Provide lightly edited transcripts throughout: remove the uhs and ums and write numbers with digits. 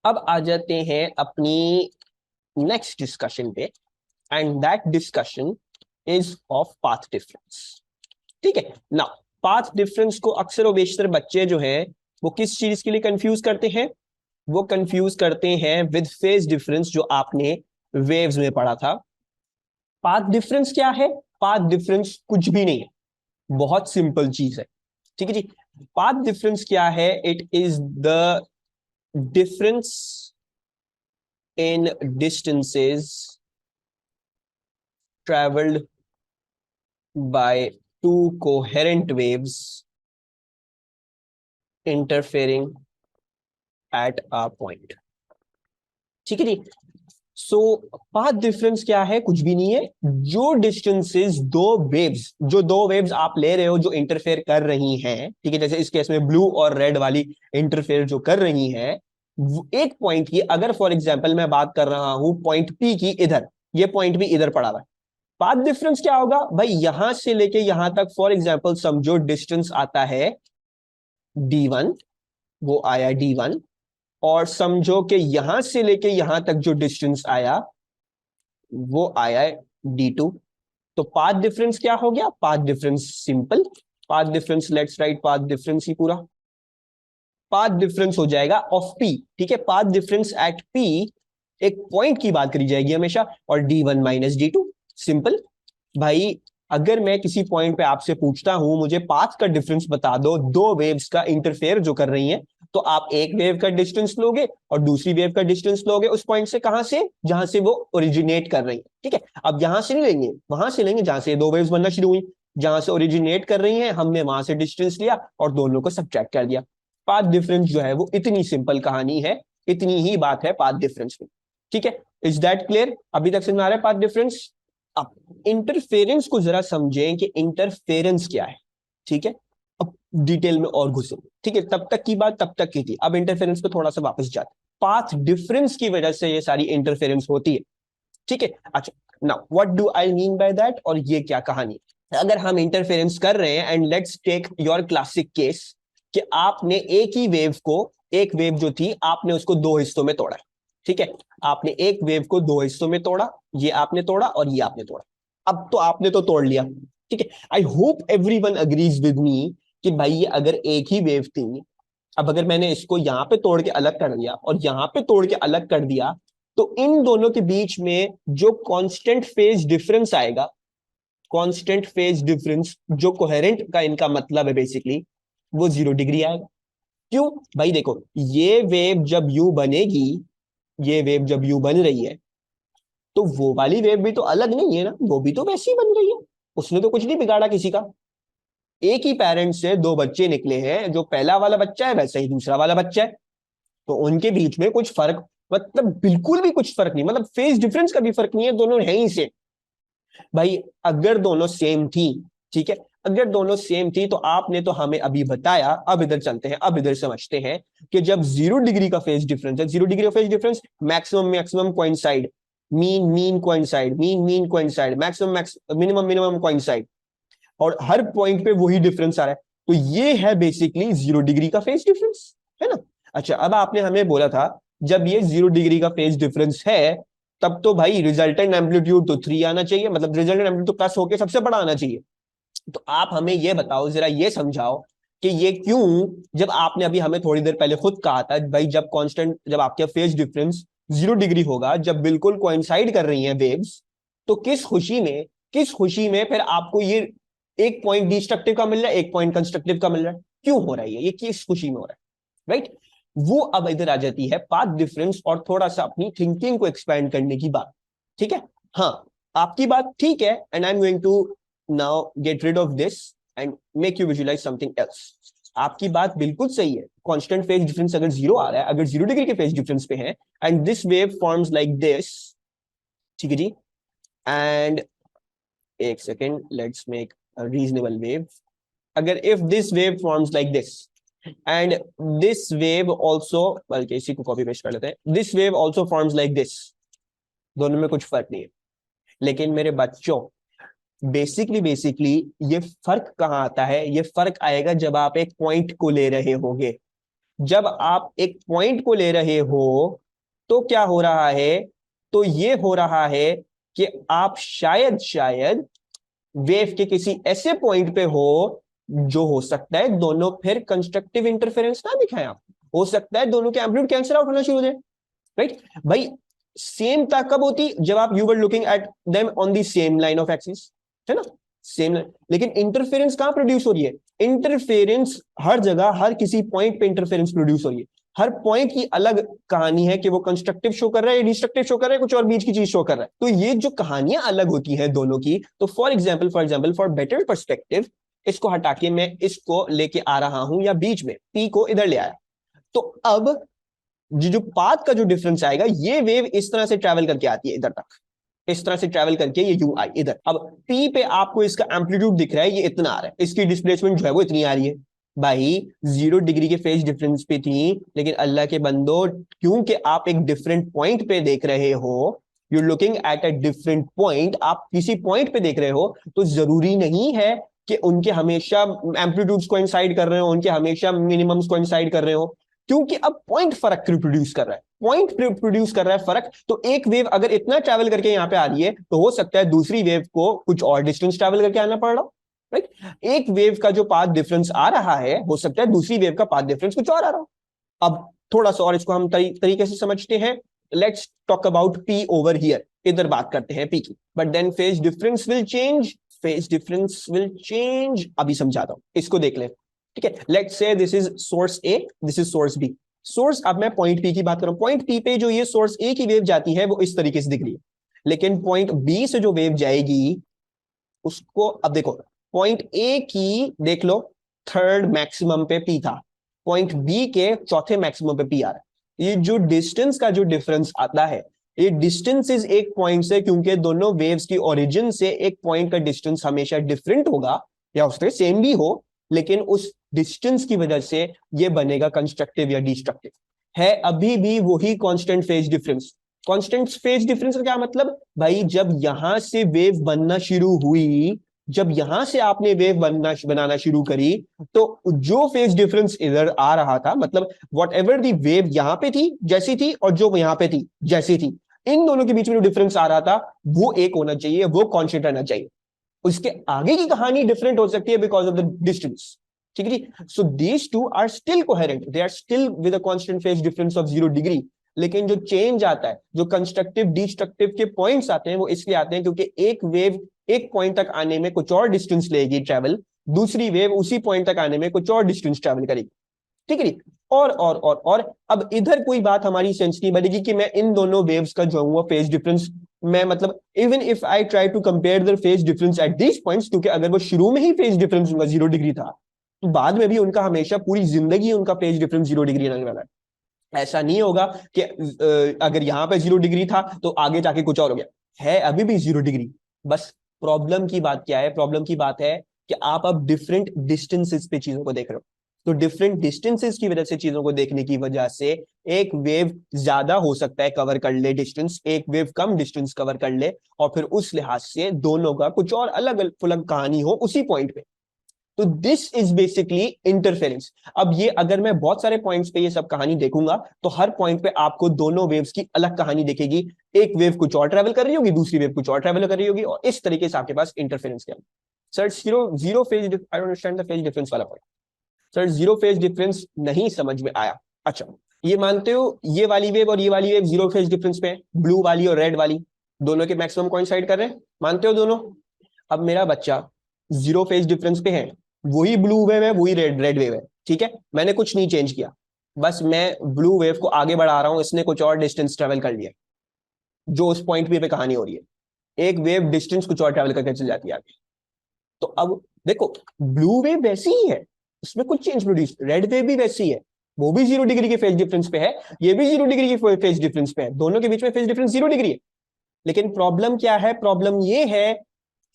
अब आ जाते हैं अपनी नेक्स्ट डिस्कशन पे, and that discussion is of path difference. ठीक है ना। पाथ डिफरेंस को अक्सर और बेशतर बच्चे जो हैं वो किस चीज के लिए कंफ्यूज करते हैं? वो कंफ्यूज करते हैं विद फेज डिफरेंस, जो आपने वेव्स में पढ़ा था। पाथ डिफरेंस क्या है? पाथ डिफरेंस कुछ भी नहीं है, बहुत सिंपल चीज है। ठीक है जी। पाथ डिफरेंस क्या है? It is the difference in distances traveled by two coherent waves interfering at a point। ठीक है जी। सो पाथ डिफरेंस क्या है? कुछ भी नहीं है। जो डिस्टेंसेस दो वेव्स, जो दो वेव्स आप ले रहे हो जो इंटरफेयर कर रही हैं, ठीक है, जैसे इस केस में ब्लू और रेड वाली इंटरफेयर जो कर रही हैं, एक पॉइंट की, अगर फॉर एग्जांपल मैं बात कर रहा हूं पॉइंट पी की, इधर ये पॉइंट भी इधर पड़ा हुआ है, पाथ डिफरेंस क्या होगा भाई? यहां से लेके यहां तक फॉर एग्जांपल समझो डिस्टेंस आता है D1, वो आया D1, और समझो कि यहां से लेके यहां तक जो डिस्टेंस आया वो आया है D2। तो पाथ डिफरेंस क्या हो गया? Path difference simple, path difference let's write path difference ही पूरा। पाथ डिफरेंस हो जाएगा ऑफ P। ठीक है, पाथ डिफरेंस एट P, एक पॉइंट की बात करी जाएगी हमेशा, और D1 माइनस D2। सिंपल भाई। अगर मैं किसी पॉइंट पे आपसे पूछता हूं मुझे पाथ का डिफरेंस बता दो दो वेव्स का इंटरफेयर जो कर रही हैं, तो आप एक वेव का डिस्टेंस लोगे और दूसरी वेव का डिस्टेंस लोगे उस पॉइंट से, कहां से? जहां से वो ओरिजिनेट कर रही है। ठीक है, अब यहां से नहीं लेंगे, वहां से लेंगे जहां से दो वेव्स बनना शुरू हुई। जहां से ओरिजिनेट कर रही हैं हमने वहां से डिस्टेंस लिया और दोनों को सब्ट्रैक्ट कर दिया। पाथ डिफरेंस जो है वो इतनी सिंपल कहानी है, इतनी ही बात है पाथ डिफरेंस में। ठीक है, इज दैट क्लियर? अभी तक समझ आ रहा है पाथ डिफरेंस? अब इंटरफेरेंस को जरा समझें कि इंटरफेरेंस क्या है। ठीक है, अब डिटेल में और घुसेंगे। ठीक है, तब तक की बात तब तक की थी, अब इंटरफेरेंस पे थोड़ा सा वापस जाते। पाथ डिफरेंस की वजह से ये सारी इंटरफेरेंस होती है। ठीक है, अच्छा, now what do I mean by that, और ये क्या कहानी है? अगर हम इंटरफेरेंस कर रहे हैं, and let's take your classic case, कि आपने एक ही वेव को, एक वेव जो थी आपने उसको दो हिस्सों में तोड़ा। ठीक है, आपने एक वेव को दो हिस्सों में तोड़ा, ये आपने तोड़ा और ये आपने तोड़ा। अब तो आपने तो तोड़ लिया। ठीक है, I hope everyone agrees with me कि भाई ये अगर एक ही वेव थी, अब अगर मैंने इसको यहां पे तोड़ के अलग कर दिया और यहां पे तोड़ के अलग कर दिया, तो इन दोनों के बीच में जो कांस्टेंट फेज डिफरेंस आएगा, कांस्टेंट फेज डिफरेंस जो कोहेरेंट का इनका मतलब है बेसिकली, वो 0 डिग्री आएगा। क्यों भाई? देखो, ये वेव जब यू बनेगी, ये वेव जब यू बन रही है, तो वो वाली वेव भी तो अलग नहीं है ना, वो भी तो वैसी बन रही है। उसने तो कुछ नहीं बिगाड़ा किसी का। एक ही पेरेंट से दो बच्चे निकले हैं, जो पहला वाला बच्चा है वैसा ही दूसरा वाला बच्चा है, तो उनके बीच में कुछ फर्क, मतलब बिल्कुल भी कुछ फर्क नहीं, मतलब फेज डिफरेंस का भी फर्क नहीं है, दोनों है ही सेम। भाई अगर दोनों सेम थी, ठीक है, अगर दोनों सेम थी तो आपने तो हमें अभी बताया, अब इधर चलते हैं, अब इधर समझते हैं कि जब 0 डिग्री का फेज डिफरेंस है, 0 डिग्री का phase difference, maximum maximum coincide, mean mean coincide, mean mean coincide, maximum max minimum minimum coincide, और हर पॉइंट पे वही डिफरेंस आ रहा है, तो ये है बेसिकली 0 डिग्री का फेज डिफरेंस, है ना। अच्छा, अब आपने हमें बोला था जब ये 0 डिग्री का फेज डिफरेंस है, तब तो भाई रिजल्टेंट एम्पलीट्यूड तो 3 आना चाहिए, मतलब रिजल्टेंट एम्पलीट्यूड तो प्लस होके सबसे बड़ा आना चाहिए। तो आप हमें ये बताओ, जरा ये समझाओ कि ये क्यों, जब आपने अभी हमें थोड़ी देर पहले खुद कहा था भाई जब कांस्टेंट, जब आपका फेज डिफरेंस 0 डिग्री होगा, जब बिल्कुल कोइंसाइड कर रही हैं वेव्स, तो किस खुशी में, किस खुशी में फिर आपको ये एक पॉइंट डिस्ट्रक्टिव का मिल रहा है, एक पॉइंट कंस्ट्रक्टिव का मिल रहा है? क्यों हो रहा है ये किस खुशी में हो रहा है? राइट, वो अब इधर आ जाती है पाथ डिफरेंस और थोड़ा सा अपनी थिंकिंग को एक्सपैंड करने की बात। ठीक है, हाँ, आपकी बात ठीक है, and I am going to now get rid of this and make you visualize something else. आपकी बात बिल्कुल सही है, कांस्टेंट फेज डिफरेंस अगर 0 आ रहा है, अगर 0 डिग्री के फेज डिफरेंस पे है, and this wave forms like this, ठीक है जी, एंड एक second, let's make a reasonable wave. अगर if this wave forms like this and this wave also, बल्कि इसी को कॉपी पेस्ट कर लेते हैं, this wave also forms like this, दोनों में कुछ फर्क नहीं है। लेकिन मेरे बच्चों, बेसिकली बेसिकली ये फर्क कहां आता है? ये फर्क आएगा जब आप एक पॉइंट को ले रहे होगे। जब आप एक पॉइंट को ले रहे हो तो क्या हो रहा है, तो ये हो रहा है कि आप शायद शायद वेव के किसी ऐसे पॉइंट पे हो जो हो सकता है दोनों फिर कंस्ट्रक्टिव इंटरफेरेंस ना दिखाएं, आप हो सकता है दोनों के एम्पलीट्यूड कैंसिल आउट होना शुरू हो जाए, राइट भाई। सेम था कब होती, जब आप you were looking at them on the same line of axis, है ना, सेम लाइन। लेकिन इंटरफेरेंस कहां प्रोड्यूस हो रही है, इंटरफेरेंस हर जगह हर किसी पॉइंट पे इंटरफेरेंस प्रोड्यूस हो रही है। हर पॉइंट की अलग कहानी है कि वो कंस्ट्रक्टिव शो कर रहा है या डिस्ट्रक्टिव शो कर रहा है, कुछ और बीच की चीज शो कर रहा है। तो ये जो कहानियां अलग होती हैं दोनों की, तो for example for better perspective, इसको हटा के मैं इसको लेके आ रहा हूं, या बीच में पी को इधर ले आया, तो अब जो पाथ का जो डिफरेंस आएगा, ये वेव इस तरह से ट्रैवल करके आती है इधर तक, इस तरह से ट्रैवल करके ये यू आई इधर। अब पी पे आपको इसका एम्पलीट्यूड दिख रहा है, ये इतना आ रहा है, इसकी डिस्प्लेसमेंट जो है वो इतनी आ रही है। भाई 0 डिग्री के फेज डिफरेंस पे थी, लेकिन अल्लाह के बंदो, क्योंकि आप एक डिफरेंट पॉइंट पे देख रहे हो, you looking at a different point, आप किसी पॉइंट पे देख रहे हो, तो जरूरी नहीं है कि उनके हमेशा एम्पलीट्यूड्स कोइंसाइड कर रहे हो, उनके हमेशा मिनिमम्स कोइंसाइड कर रहे हो, क्योंकि अब पॉइंट फर्क प्रोड्यूस कर रहा है, पॉइंट प्रोड्यूस कर रहा है फर्क। तो एक वेव अगर इतना ट्रैवल करके यहां पे आ रही है, तो हो सकता है दूसरी वेव को कुछ और डिस्टेंस ट्रैवल करके आना पड़ रहा, राइट। एक वेव का जो पाथ डिफरेंस आ रहा है, हो सकता है दूसरी वेव का पाथ डिफरेंस कुछ और आ रहा हो। अब थोड़ा सा और इसको हम तरीके से समझते हैं। Let's talk about P over here, इधर बात करते हैं पी की, but then phase difference will change, phase difference will change, अभी समझाता हूं, इसको देख ले, ठीक है। Let's say this is source A, this is source B. Source, अब मैं पॉइंट पी की बात करूं, पॉइंट पी पे जो ये सोर्स ए की वेव जाती है वो इस तरीके से दिख रही है, लेकिन पॉइंट बी से जो वेव जाएगी उसको, अब देखो, पॉइंट ए की देख लो थर्ड मैक्सिमम पे पी था, पॉइंट बी के चौथे मैक्सिमम पे पी आ रहा है। ये जो डिस्टेंस का जो डिफरेंस आता है, ये डिस्टेंस इज एक पॉइंट से, क्योंकि दोनों वेव्स की ओरिजिन से एक पॉइंट का डिस्टेंस हमेशा डिफरेंट होगा, या उससे सेम भी हो, लेकिन उस डिस्टेंस की वजह से ये बनेगा कंस्ट्रक्टिव या डिस्ट्रक्टिव। है अभी भी वही constant phase difference. Constant phase difference का क्या मतलब, भाई जब यहां से वेव बनना शुरू हुई, जब यहां से आपने वेव बनाना शुरू करी, तो जो फेज डिफरेंस इधर आ रहा था, मतलब वॉट एवर दी वेव यहां पे थी जैसी थी, और जो यहां पे थी जैसी थी, इन दोनों के बीच में जो डिफरेंस आ रहा था वो एक होना चाहिए, वो कांस्टेंट रहना चाहिए। उसके आगे की कहानी डिफरेंट हो सकती है बिकॉज ऑफ द डिस्टेंस, ठीक है जी। So these two are still coherent, they are still with a constant phase difference of 0 degree. लेकिन जो चेंज आता है, जो कंस्ट्रक्टिव डिस्ट्रक्टिव के पॉइंट्स आते हैं, वो इसलिए आते हैं क्योंकि एक वेव एक पॉइंट तक आने में कुछ और डिस्टेंस लेगी ट्रेवल, दूसरी वेव उसी पॉइंट तक आने में कुछ और डिस्टेंस ट्रेवल करेगी, ठीक है। और अब इधर कोई बात हमारी सेंस नहीं बनेगी कि मैं इन दोनों वेव्स का जो हुआ फेज डिफरेंस, मैं मतलब even if I try to compare the phase difference at these points, क्योंकि अगर वो शुरू में ही फेज डिफरेंस उनका 0 डिग्री था, तो बाद में भी उनका हमेशा पूरी जिंदगी उनका फेज डिफरेंस 0 डिग्री रहने वाला है। ऐसा नहीं होगा कि अगर यहां पे 0 डिग्री था तो आगे जाके कुछ और हो गया, है अभी भी 0 डिग्री। बस प्रॉब्लम की बात क्या है, प्रॉब्लम की बात है कि आप अब डिफरेंट डिस्टेंसेस पे चीजों को देख रहे हो। तो डिफरेंट डिस्टेंसेस की वजह से चीजों को देखने की वजह से एक वेव ज्यादा हो सकता है कवर कर ले डिस्टेंस, एक वेव कम डिस्टेंस कवर कर ले, और फिर उस लिहाज से दोनों का कुछ और अलग अलग कहानी हो उसी पॉइंट पे। तो दिस इज बेसिकली इंटरफेरेंस। अब ये अगर मैं बहुत सारे पॉइंट्स पे ये सब कहानी देखूंगा, तो हर पॉइंट पे आपको दोनों वेव्स की अलग कहानी दिखेगी, एक वेव कुछ और ट्रेवल कर रही होगी, दूसरी वेव कुछ और ट्रेवल कर रही होगी, और इस तरीके से आपके पास इंटरफेरेंस क्या है। Sir zero zero phase, I don't understand the phase difference वाला point. Sir zero phase difference नहीं समझ में आया। अच्छा, ये मानते हो ये वाली वेव और ये वाली वेव जीरो फेज डिफरेंस पे है, ब्लू वाली और रेड वाली दोनों के मैक्सिमम कोइंसाइड कर रहे हैं, मानते हो दोनों। अब मेरा बच्चा जीरो फेज डिफरेंस पे है, वही ब्लू वेव है वही रेड रेड वेव है, ठीक है, मैंने कुछ नहीं चेंज किया, बस मैं ब्लू वेव को आगे बढ़ा रहा हूं, इसने कुछ और डिस्टेंस ट्रेवल कर लिया, जो उस पॉइंट पे कहानी हो रही है, एक वेव डिस्टेंस कुछ और ट्रेवल करके चल जाती है आगे। तो अब देखो, ब्लू वेव वैसी ही है, उसमें कुछ चेंज प्रोड्यूस, रेड वेव भी वैसी है, वो भी 0 डिग्री के फेज डिफरेंस पे है, ये भी 0 डिग्री के फेज डिफरेंस पे है, दोनों के बीच में फेज डिफरेंस 0 डिग्री है। लेकिन प्रॉब्लम क्या है, प्रॉब्लम ये है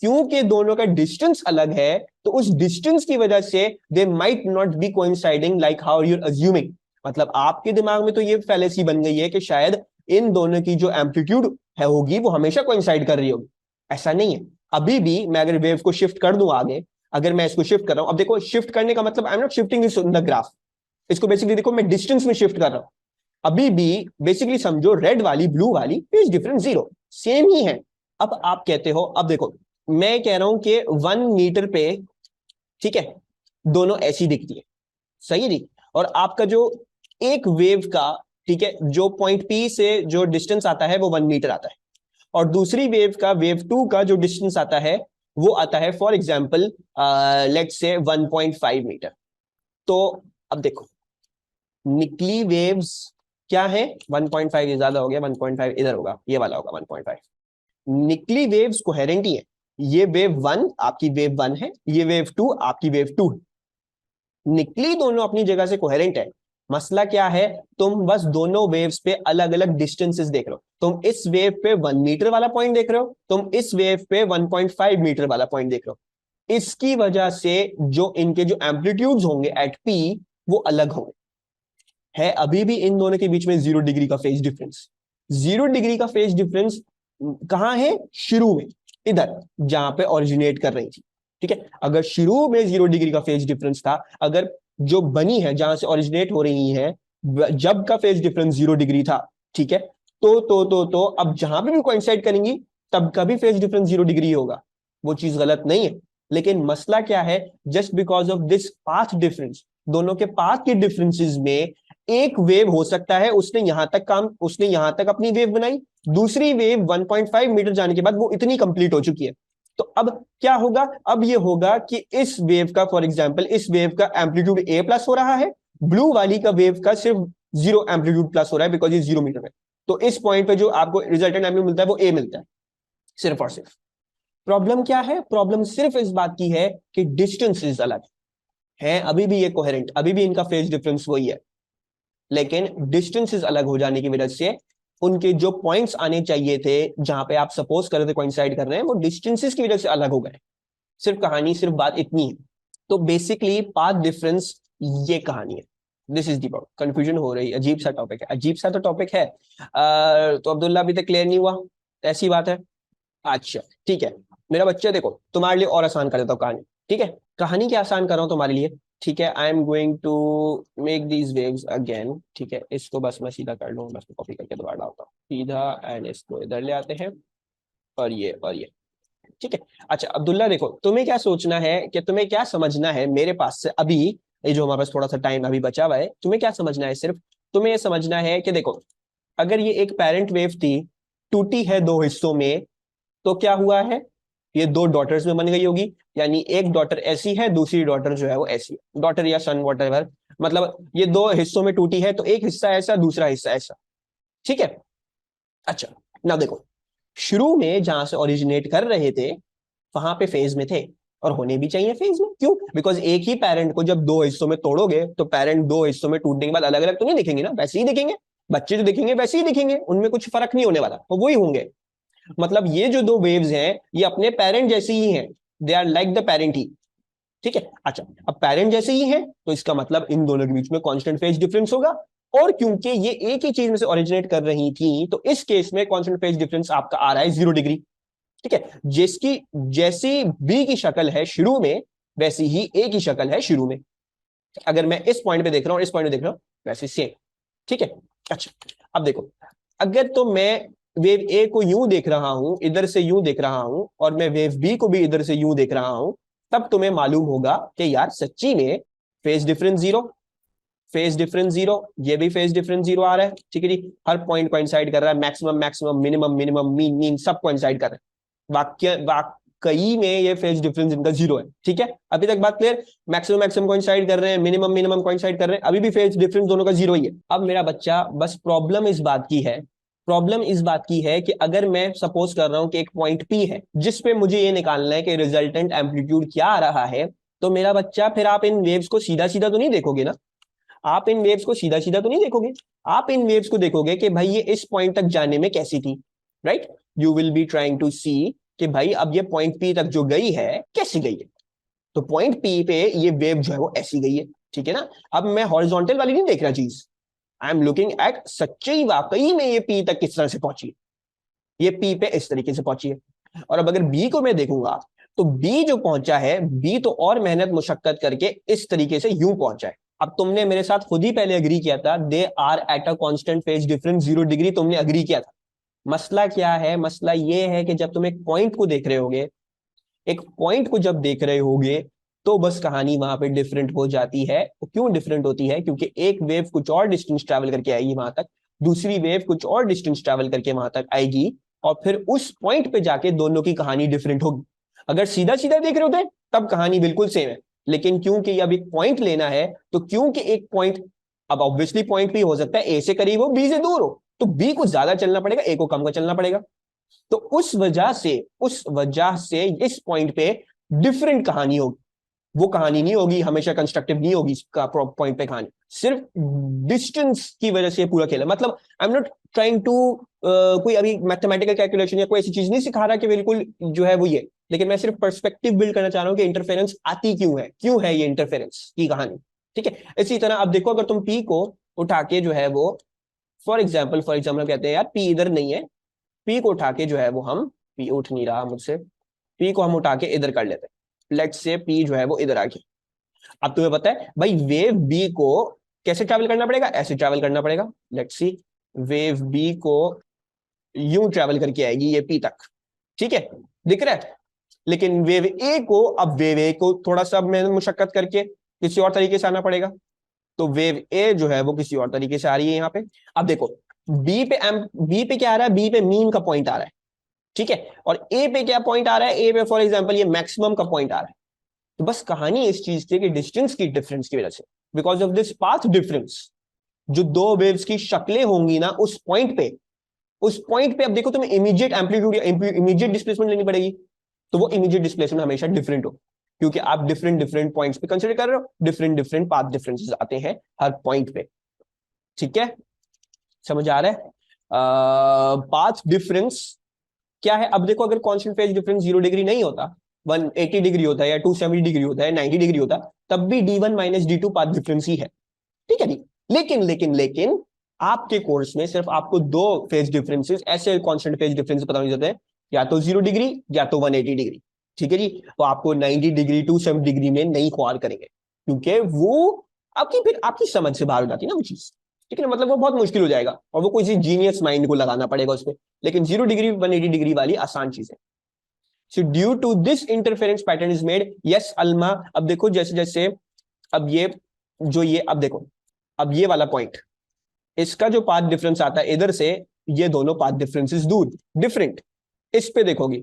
क्योंकि दोनों का डिस्टेंस अलग है, तो उस डिस्टेंस की वजह से they might not be coinciding like how you're assuming. मतलब आपके दिमाग में तो ये फैलेसी बन गई है कि शायद इन दोनों की जो एम्पलीट्यूड है होगी वो हमेशा कोइंसाइड कर रही होगी। ऐसा नहीं है। अभी भी मैं अगर वेव को शिफ्ट कर दूं आगे, अगर मैं इसको शिफ्ट कर रहा हूं, अब देखो शिफ्ट करने का मतलब I am not shifting this in the graph, इसको बेसिकली देखो मैं डिस्टेंस में शिफ्ट कर रहा हूं, अभी भी बेसिकली समझो रेड वाली ब्लू वाली फेज डिफरेंस 0 सेम ही है। अब आप कहते हो, अब देखो मैं कह रहा हूं कि 1 मीटर पे, ठीक है, दोनों ऐसी दिखती है, सही है जी। और आपका जो एक वेव का, ठीक है, जो पॉइंट पी से जो डिस्टेंस आता है वो 1 मीटर आता है, और दूसरी वेव का, वेव 2 का जो डिस्टेंस आता है वो आता है for example let's say 1.5 metre. तो अब देखो निकली वेव्स क्या है, 1.5 ये ज्यादा हो गया, 1.5 इधर होगा, ये वाला होगा 1.5। निकली वेव्स कोहेरेंट ही है, ये वेव 1 आपकी वेव 1 है, ये वेव 2 आपकी वेव 2 है, निकली दोनों अपनी जगह से कोहेरेंट है। मसला क्या है, तुम बस दोनों वेव्स पे अलग अलग डिस्टेंसेस देख रहे हो, तुम इस वेव पे 1 मीटर वाला पॉइंट देख रहे हो, तुम इस वेव पे 1.5 मीटर वाला पॉइंट देख रहे हो, इसकी वजह से जो इनके जो एम्पलीट्यूड्स होंगे एट पी वो अलग होंगे। है अभी भी इन दोनों के बीच में 0 डिग्री का फेज डिफरेंस। 0 डिग्री का फेज डिफरेंस कहां है, शुरू में, इधर जहां पे ओरिजिनेट कर रही थी, ठीक है। अगर शुरू में 0 डिग्री का फेज डिफरेंस था, अगर जो बनी है जहां से ओरिजिनेट हो रही है जब का फेज डिफरेंस 0 डिग्री था, ठीक है, तो अब जहां पे भी कोइंसाइड करेंगी तब का भी फेज डिफरेंस 0 डिग्री होगा, वो चीज गलत नहीं है। लेकिन मसला क्या है, just because of this path difference, दोनों के पाथ के डिफरेंसेस में एक वेव हो सकता है उसने यहां तक अपनी वेव बनाई, दूसरी वेव 1.5 मीटर जाने के बाद वो इतनी कंप्लीट हो चुकी है। तो अब क्या होगा, अब ये होगा कि इस वेव का, फॉर एग्जांपल इस वेव का एम्पलीट्यूड ए प्लस हो रहा है, ब्लू वाली का वेव का सिर्फ 0 एम्पलीट्यूड प्लस हो रहा है बिकॉज ये 0 मीटर है। तो इस पॉइंट पे जो आपको रिजल्टेंट एम्पलीट्यूड मिलता है वो ए मिलता है, सिर्फ और सिर्फ। प्रॉब्लम क्या है, प्रॉब्लम सिर्फ इस बात की है कि डिस्टेंसेस अलग है, अभी भी ये कोहेरेंट, अभी भी इनका फेज डिफरेंस वही है, लेकिन डिस्टेंसेस अलग हो जाने की वजह से उनके जो पॉइंट्स आने चाहिए थे जहां पे आप सपोज कर रहे थे कोइंसाइड कर रहे हैं, वो डिस्टेंसेस की वजह से अलग हो गए। सिर्फ कहानी, सिर्फ बात इतनी है। तो बेसिकली पाथ डिफरेंस ये कहानी है। This is the problem. Confusion हो रही है, अजीब सा टॉपिक है, अजीब सा तो टॉपिक है। तो अब्दुल्ला अभी तक क्लियर नहीं हुआ, ऐसी बात है। अच्छा ठीक है मेरा बच्चा, देखो तुम्हारे लिए और आसान कर देता हूँ कहानी, ठीक है, कहानी क्या आसान कर रहा हूँ तुम्हारे लिए, ठीक है। I am going to make these waves again, ठीक है, इसको बस मैं सीधा कर लूँ, बस कॉपी करके दोबारा डालता हूँ सीधा, एंड इसको इधर ले आते हैं, और ये, ठीक है। अच्छा अब्दुल्ला देखो, तुम्हें क्या सोचना है, कि तुम्हें क्या समझना है मेरे पास से अभी, ये जो हमारे पास थोड़ा सा टाइम अभी बचा हुआ है, तुम्हें क्या समझना है, सिर्फ तुम्हें ये समझना है कि देखो अगर ये एक पेरेंट वेव थी, टूटी है दो हिस्सों में, तो क्या हुआ है, ये दो डॉटर्स में बन गई होगी, यानी एक डॉटर ऐसी है, दूसरी डॉटर जो है वो ऐसी है, डॉटर या सन वॉटेवर, मतलब ये दो हिस्सों में टूटी है, तो एक हिस्सा ऐसा, दूसरा हिस्सा ऐसा, ठीक है। अच्छा ना देखो, शुरू में जहां से ओरिजिनेट कर रहे थे वहां पे फेज में थे, और होने भी चाहिए फेज में, क्यों, बिकॉज एक ही पेरेंट को जब दो हिस्सों में तोड़ोगे तो पेरेंट दो हिस्सों में टूटने के बाद अलग अलग तो नहीं दिखेंगे ना, वैसे ही दिखेंगे, बच्चे जो दिखेंगे वैसे ही दिखेंगे, उनमें कुछ फर्क नहीं होने वाला, तो वही होंगे। मतलब ये जो दो वेव्स हैं ये अपने पेरेंट जैसे ही हैं, they are like the parent ही, ठीक है। अच्छा अब पेरेंट जैसे ही है तो इसका मतलब इन दोनों के बीच में कांस्टेंट फेज डिफरेंस होगा, और क्योंकि ये एक ही चीज में से ओरिजिनेट कर रही थी तो इस केस में कांस्टेंट फेज डिफरेंस आपका आ रहा है 0 डिग्री, ठीक है। जिसकी जैसी बी की शक्ल है शुरू में वैसी ही ए की शक्ल है शुरू में, अगर मैं इस पॉइंट पे देख रहा हूं, इस पॉइंट पे देख रहा हूं, वैसे सेम, ठीक है। अच्छा अब देखो, अगर तो मैं वेव ए को यूं देख रहा हूं, इधर से यूं देख रहा हूं, और मैं वेव बी को भी इधर से यूं देख रहा हूं, तब तुम्हें मालूम होगा कि यार सच्ची में फेज डिफरेंस 0, फेज डिफरेंस 0, ये भी फेज डिफरेंस 0 आ रहा है, ठीक है जी। हर पॉइंट कोइंसाइड कर रहा है, maximum maximum, minimum minimum, mean mean, सब कोइंसाइड कर रहे हैं, वाकई में ये फेज डिफरेंस इनका 0 है, ठीक है। अभी तक बात क्लियर, मैक्सिमम मैक्सिमम कोइंसाइड कर रहे हैं, मिनिमम मिनिमम कोइंसाइड कर रहे हैं, अभी भी फेज डिफरेंस दोनों का 0 ही है। अब मेरा बच्चा बस प्रॉब्लम इस बात की है, प्रॉब्लम इस बात की है कि अगर मैं सपोज कर रहा हूं कि एक पॉइंट पी है जिस पे मुझे ये निकालना है कि रिजल्टेंट एम्पलीट्यूड क्या आ रहा है, तो मेरा बच्चा फिर आप इन वेव्स को सीधा सीधा तो नहीं देखोगे ना, आप इन वेव्स को सीधा सीधा तो नहीं देखोगे, आप इन वेव्स को देखोगे कि भाई ये इस पॉइंट तक जाने में कैसी थी, right. You will be trying to see कि भाई अब ये पॉइंट पी तक जो गई है कैसी गई है, तो पॉइंट पी पे ये वेव जो है वो ऐसी गई है, ठीक है ना। अब मैं हॉरिजॉन्टल वाली नहीं देख रहा चीज, आई एम लुकिंग एट सच्ची वाकई में ये पी तक किस तरह से पहुंची, ये पी पे इस तरीके से पहुंची है। और अब अगर बी को मैं देखूंगा तो बी जो पहुंचा है, बी तो और मेहनत मुशक्कत करके इस तरीके से यूं पहुंचा है, अब तुमने मेरे साथ खुद ही पहले अग्री किया था, they are at a constant phase difference 0 degree, तुमने अग्री किया था। मसला क्या है? मसला ये है कि जब तुम एक पॉइंट को देख रहे होगे, एक पॉइंट को जब देख रहे होगे, तो बस कहानी वहां पे डिफरेंट हो जाती है। क्यों डिफरेंट होती है? क्योंकि एक वेव कुछ और डिस्टेंस ट्रैवल करके आएगी वहां तक, दूसरी वेव कुछ और डिस्टेंस ट्रैवल करके वहां तक आएगी, और फिर उस पॉइंट पे जाके दोनों की कहानी डिफरेंट होगी। अगर सीधा सीधा देख रहे होते तब कहानी बिल्कुल सेम है, लेकिन क्योंकि अब एक पॉइंट लेना है, तो क्योंकि एक पॉइंट, अब ऑब्वियसली पॉइंट भी हो सकता है ए से करीब हो, बी से दूर हो, तो बी को ज्यादा चलना पड़ेगा, ए को कम का चलना पड़ेगा। तो उस वजह से इस पॉइंट पे डिफरेंट कहानी होगी। वो कहानी नहीं होगी, हमेशा कंस्ट्रक्टिव नहीं होगी इसका पॉइंट पे कहानी, सिर्फ डिस्टेंस की वजह से पूरा खेल है। मतलब I am not trying to कोई अभी मैथमेटिकल कैलकुलेशन या कोई ऐसी चीज नहीं सिखा रहा कि बिल्कुल जो है वो ये, लेकिन मैं सिर्फ पर्सपेक्टिव बिल्ड करना चाह रहा हूं कि इंटरफेरेंस आती क्यों है ये इंटरफेरेंस की कहानी। ठीक है, इसी तरह अब देखो, अगर तुम पी को उठा के जो है वो, फॉर एग्जाम्पल कहते हैं यार पी इधर नहीं है, पी को उठा के जो है वो हम, पी उठ नहीं रहा मुझसे, पी को हम उठा के इधर कर लेते हैं, लेट्स से पी जो है वो इधर आ गया। अब तुम्हें पता है भाई वेव बी को कैसे ट्रैवल करना पड़ेगा? ऐसे ट्रैवल करना पड़ेगा। लेट्स सी, वेव बी को यूं ट्रैवल करके आएगी ये पी तक, ठीक है, दिख रहा है। लेकिन वेव ए को, अब वेव ए को थोड़ा सा मेहनत मुशक्कत करके किसी और तरीके से आना पड़ेगा, तो वेव ए जो है वो किसी और तरीके से आ रही है यहाँ पे। अब देखो, बी पे क्या आ रहा है? बी पे मीन का पॉइंट आ रहा है, ठीक है, और ए पे क्या पॉइंट आ रहा है? ए पे फॉर एग्जांपल ये मैक्सिमम का पॉइंट आ रहा है। तो बस कहानी इस चीज की कि डिस्टेंस की डिफरेंस की वजह से, because of this path difference, जो दो वेव्स की शक्लें होंगी ना उस पॉइंट पे अब देखो तुम्हें इमीडिएट एम्पलीट्यूड या इमीडिएट डिस्प्लेसमेंट लेनी पड़ेगी, तो वो इमीडिएट डिस्प्लेसमेंट हमेशा डिफरेंट हो, क्योंकि आप डिफरेंट डिफरेंट पॉइंट्स पे कंसीडर कर रहे हो, डिफरेंट डिफरेंट पाथ डिफरेंसेस आते हैं हर पॉइंट पे। ठीक है, समझ आ रहा है? पाथ डिफरेंस क्या है? अब देखो, अगर कांस्टेंट फेज डिफरेंस 0 डिग्री नहीं होता, 180 डिग्री होता है या 270 डिग्री होता है, 90 डिग्री होता, तब भी D1 minus D2 path difference ही है। ठीक है जी। लेकिन आपके कोर्स में सिर्फ आपको दो फेज डिफरेंसेस, ऐसे कांस्टेंट फेज डिफरेंस पता नहीं जाते हैं, या तो 0 डिग्री या तो 180 डिग्री। ठीक है जी, तो आपको 90 डिग्री 270 डिग्री में नहीं ख्वार करेंगे, क्योंकि वो आपकी समझ से बाहर हो जाती है ना वो चीज। ठीक है ना, मतलब वो बहुत मुश्किल हो जाएगा और वो कोई जीनियस माइंड को लगाना पड़ेगा उसमें। लेकिन 0 डिग्री 180 डिग्री वाली आसान चीज है। So due to this interference pattern is made, yes अल्मा। अब देखो जैसे जैसे, अब ये जो ये, अब देखो, अब ये वाला पॉइंट, इसका जो पाथ डिफरेंस आता है इधर से, ये दोनों पाथ डिफरेंसेस दूर डिफरेंट, इस पे देखोगी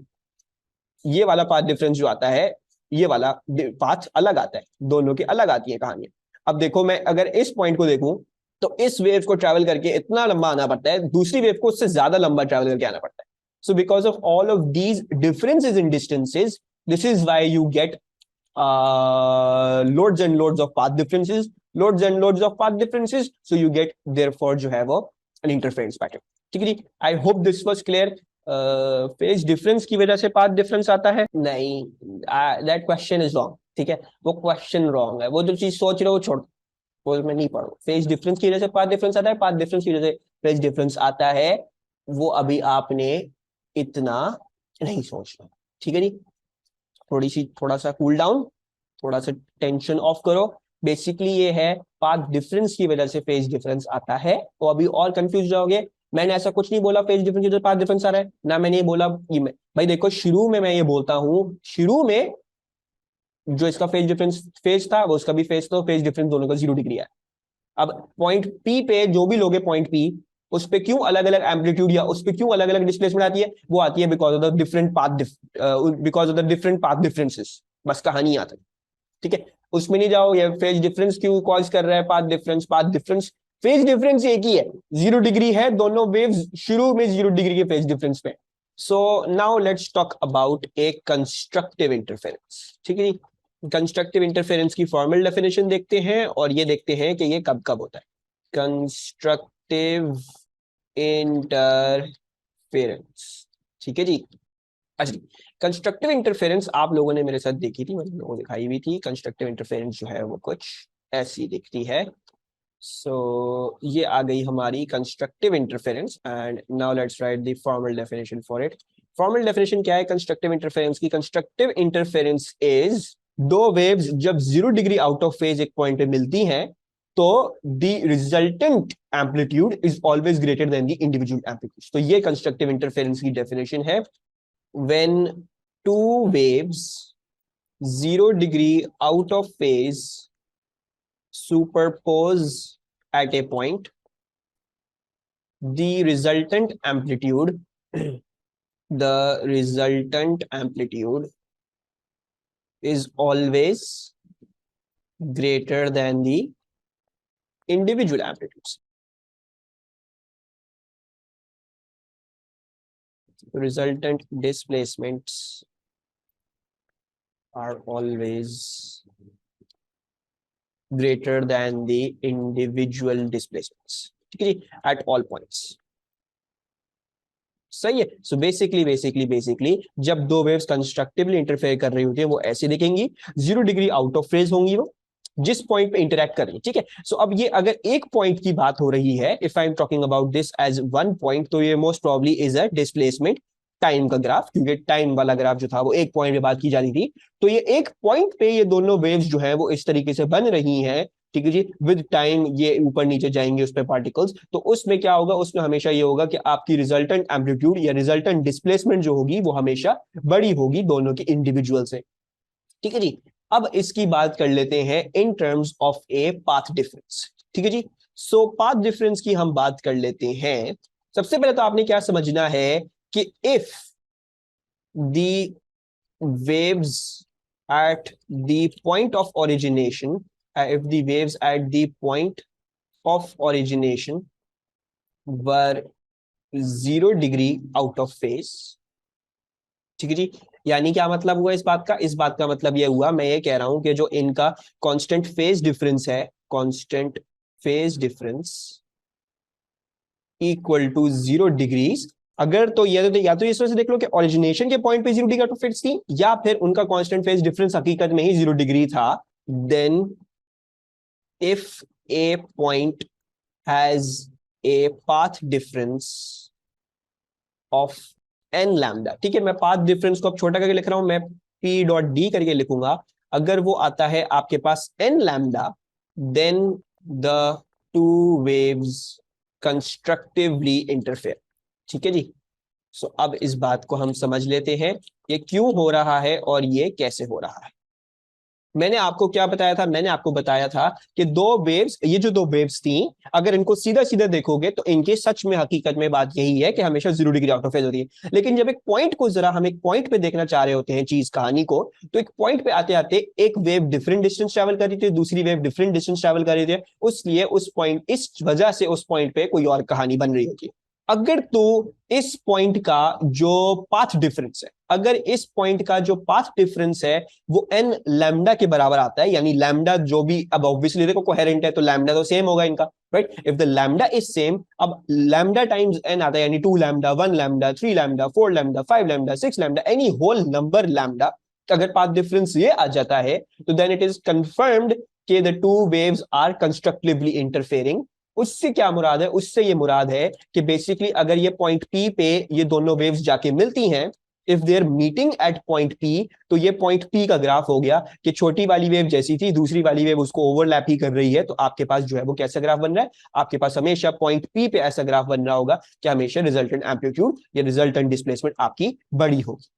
ये वाला पाथ डिफरेंस जो आता है, ये वाला पाथ अलग आता है, दोनों की अलग आती है कहानियां। अब देखो, मैं अगर इस पॉइंट को देखूं, तो इस वेव को ट्रैवल करके इतना लंबा आना पड़ता है, दूसरी वेव को उससे ज्यादा लंबा ट्रैवल करके आना पड़ता है। So because of all of these differences in distances, this is why you get loads and loads of path differences, loads and loads of path differences, so you get therefore जो है वो an interference pattern। ठीक है जी, I hope this was clear. Phase difference की वजह से path difference आता है? नहीं, दैट क्वेश्चन इज रॉन्ग। ठीक है, वो क्वेश्चन रॉन्ग है, वो जो चीज सोच रहे हो छोड़, वो मैं नहीं पढ़ू। फेज डिफरेंस की वजह से पाथ डिफरेंस आता है, पाथ डिफरेंस की वजह से फेज डिफरेंस आता है, वो अभी आपने इतना नहीं सोचना। ठीक है जी, थोड़ा सा कूल डाउन, थोड़ा सा टेंशन ऑफ करो। बेसिकली ये है, पाथ डिफरेंस की वजह से फेज डिफरेंस आता है। तो अभी और कंफ्यूज जाओगे, मैंने ऐसा कुछ नहीं बोला फेज डिफरेंस की वजह से पाथ डिफरेंस आ रहा है, ना मैंने ये बोला भाई देखो, शुरू में मैं ये बोलता हूं, शुरू में जो इसका फेज डिफरेंस फेज था वो उसका भी फेज था, फेज डिफरेंस दोनों का 0 डिग्री है। अब पॉइंट पी पे जो भी लोगे पॉइंट पी, उस पे क्यों अलग अलग एम्पलीट्यूड या उस पे क्यों अलग अलग डिस्प्लेसमेंट आती है? वो आती है because of the different path, because of the different path differences, बस कहानी आता है। ठीक है, उसमें नहीं जाओ ये फेज डिफरेंस क्यों कॉज कर रहा है, पाथ डिफरेंस फेज डिफरेंस एक ही है, 0 डिग्री है, दोनों वेव्स शुरू में 0 डिग्री के फेज डिफरेंस पे। So now let's talk about A constructive interference. ठीक है, कंस्ट्रक्टिव इंटरफेरेंस की फॉर्मल डेफिनेशन देखते हैं और ये देखते हैं कि ये कब कब होता है। कंस्ट्रक्टिव इंटरफेरेंस, ठीक है जी। अच्छा, कंस्ट्रक्टिव इंटरफेरेंस आप लोगों ने मेरे साथ देखी थी, मैंने लोगों को दिखाई भी थी। कंस्ट्रक्टिव इंटरफेरेंस जो है वो कुछ ऐसी दिखती है। सो ये आ गई हमारी constructive interference, and now let's write the formal definition for it. Formal definition क्या है कंस्ट्रक्टिव इंटरफेरेंस की? कंस्ट्रक्टिव इंटरफेरेंस इज दो वेव्स जब 0 डिग्री आउट ऑफ फेज एक पॉइंट पे मिलती हैं, तो the resultant amplitude is always greater than the individual amplitude. तो ये कंस्ट्रक्टिव इंटरफेरेंस की डेफिनेशन है। When two waves 0 degree out of phase superpose at a point, the resultant amplitude is always greater than the individual amplitudes. Resultant displacements are always greater than the individual displacements. ठीक है जी, at all points. सही है। So basically जब दो waves constructively interfere कर रही होती है वो ऐसे दिखेंगी, 0 डिग्री आउट ऑफ फेज होंगी वो जिस पॉइंट पे इंटरेक्ट कर रही है। ठीक है, सो अब ये अगर एक पॉइंट की बात हो रही है, if I am talking about this as one point, तो ये most probably is a displacement time का ग्राफ, क्योंकि टाइम वाला ग्राफ जो था वो एक पॉइंट पे बात की जा रही थी। तो ये एक पॉइंट पे ये दोनों वेव्स जो है वो इस तरीके से बन रही हैं, ठीक है जी। विद टाइम ये ऊपर नीचे जाएंगे उस पे पार्टिकल्स, तो उसमें क्या होगा, उसमें हमेशा ये होगा कि आपकी रिजल्टेंट एम्पलीट्यूड या रिजल्टेंट डिस्प्लेसमेंट जो होगी वो हमेशा बड़ी होगी दोनों के इंडिविजुअल से। ठीक है जी, अब इसकी बात कर लेते हैं इन terms of A path difference. ठीक है जी, सो पाथ डिफरेंस की हम बात कर लेते हैं। सबसे पहले तो आपने क्या समझना है कि if the waves at the point of origination, if the waves at the point of origination were 0 degree out of phase, ठीक है जी। यानी क्या मतलब हुआ इस बात का, इस बात का मतलब यह हुआ, मैं ये कह रहा हूं कि जो इनका कांस्टेंट फेज डिफरेंस है, constant phase difference equal to 0 degrees, अगर तो या तो इस वजह से देख लो कि ओरिजिनेशन के पॉइंट पे 0 डिग्री ऑफ फेज थी, या फिर उनका कांस्टेंट फेज डिफरेंस हकीकत में ही 0 डिग्री था, then if a point has a path difference of n lambda, ठीक है, मैं पाथ डिफरेंस को अब छोटा करके लिख रहा हूं, मैं पी डॉट डी करके लिखूंगा, अगर वो आता है आपके पास n lambda, then the two waves constructively interfere. ठीक है जी, सो अब इस बात को हम समझ लेते हैं ये क्यों हो रहा है और ये कैसे हो रहा है। मैंने आपको क्या बताया था, मैंने आपको बताया था कि दो वेव्स, ये जो दो वेव्स थी, अगर इनको सीधा सीधा देखोगे तो इनके सच में हकीकत में बात यही है कि हमेशा 0 डिग्री आउट ऑफ फेज होती है। लेकिन जब एक पॉइंट को जरा हम एक पॉइंट पे देखना चाह रहे होते हैं चीज कहानी को, तो एक पॉइंट पे आते आते एक वेव डिफरेंट डिस्टेंस ट्रेवल कर रही थी, दूसरी वेव डिफरेंट डिस्टेंस ट्रेवल कर रही थी, इसलिए उस पॉइंट, इस वजह से उस पॉइंट पे कोई और कहानी बन रही होती है। अगर तो इस पॉइंट का जो पाथ डिफरेंस है, अगर इस पॉइंट का जो पाथ डिफरेंस है वो एन लैम्डा के बराबर आता है, यानी लैम्डा जो भी, अब ऑब्वियसली देखो कोहेरेंट है तो लैम्डा तो सेम होगा इनका, right. If the lambda is same, अब लैम्डा टाइम्स एन आता है, यानी 2 lambda, 1 lambda, 3 lambda, 4 lambda, 5 lambda, 6 lambda, any whole number lambda, अगर पाथ डिफरेंस ये आ जाता है तो देन इट इज कंफर्म्ड कि the two waves are constructively interfering. उससे क्या मुराद है, उससे ये मुराद है कि बेसिकली अगर ये पॉइंट पी पे ये दोनों वेव्स जाके मिलती हैं, if they are meeting at point P, तो ये पॉइंट पी का ग्राफ हो गया कि छोटी वाली वेव जैसी थी, दूसरी वाली वेव उसको ओवरलैप ही कर रही है, तो आपके पास जो है वो कैसा ग्राफ बन रहा है, आपके पास हमेशा पॉइंट पी पे ऐसा ग्राफ बन रहा होगा कि हमेशा रिजल्टेंट एम्पलीट्यूड या रिजल्टेंट डिस्प्लेसमेंट आपकी बड़ी होगी।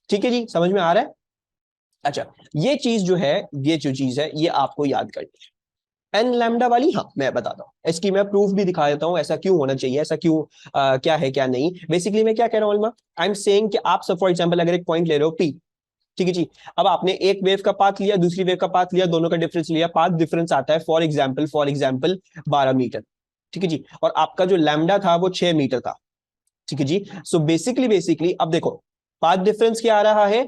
ठीक है जी, समझ में आ रहा है। अच्छा, ये चीज जो है, ये जो चीज है ये आपको याद करनी है एन लैम्डा वाली। हाँ, मैं बताता हूँ, इसकी मैं प्रूफ भी दिखा देता हूँ, ऐसा क्यों होना चाहिए, ऐसा क्यों, क्या है क्या नहीं। बेसिकली मैं क्या कह रहा हूँ, आई एम सेइंग कि आप सब फॉर एग्जांपल अगर एक पॉइंट ले रहे हो पी, ठीक है जी, अब आपने एक वेव का पाथ लिया, दूसरी वेव का पाथ लिया, दोनों का डिफरेंस लिया, पाथ डिफरेंस आता है फॉर एग्जांपल 12 मीटर, ठीक है जी, और आपका जो लैम्डा था वो 6 मीटर था। ठीक है जी, सो बेसिकली अब देखो पाथ डिफरेंस क्या आ रहा है,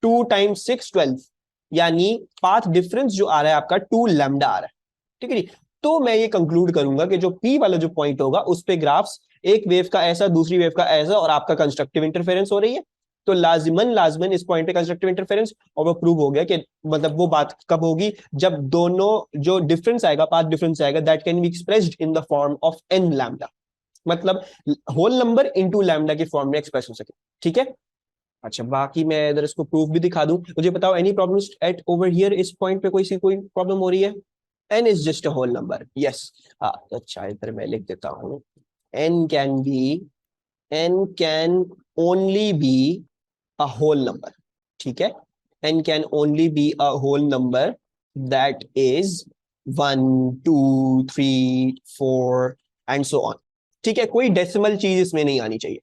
2 टाइम्स 6 12, यानी पाथ डिफरेंस जो आ रहा है आपका 2 लैम्डा आ रहा है। ठीक है जी, तो मैं ये कंक्लूड करूंगा कि जो पी वाला जो पॉइंट होगा उस पे ग्राफ्स, एक वेव का ऐसा, दूसरी वेव का ऐसा, और आपका कंस्ट्रक्टिव इंटरफेरेंस हो रही है, तो लाजमन इस पॉइंट पे कंस्ट्रक्टिव इंटरफेरेंस, और वो प्रूव हो गया कि मतलब वो बात कब होगी, जब दोनों जो डिफरेंस आएगा, पाथ डिफरेंस आएगा, that can be expressed in the form of n lambda, मतलब होल नंबर इनटू लैम्डा के फॉर्म में एक्सप्रेस हो सके। ठीक है, अच्छा, बाकी मैं इधर इसको प्रूफ भी दिखा दूं। मुझे बताओ any problems eight over here, इस पॉइंट पे कोई प्रॉब्लम हो रही है? n is just a whole number. Yes. हाँ, अच्छा इधर मैं लिख देता हूँ, n can only be a whole number. ठीक है, n can only be a whole number that is 1 2 3 4 and so on. ठीक है, कोई डेसिमल चीज इसमें नहीं आनी चाहिए.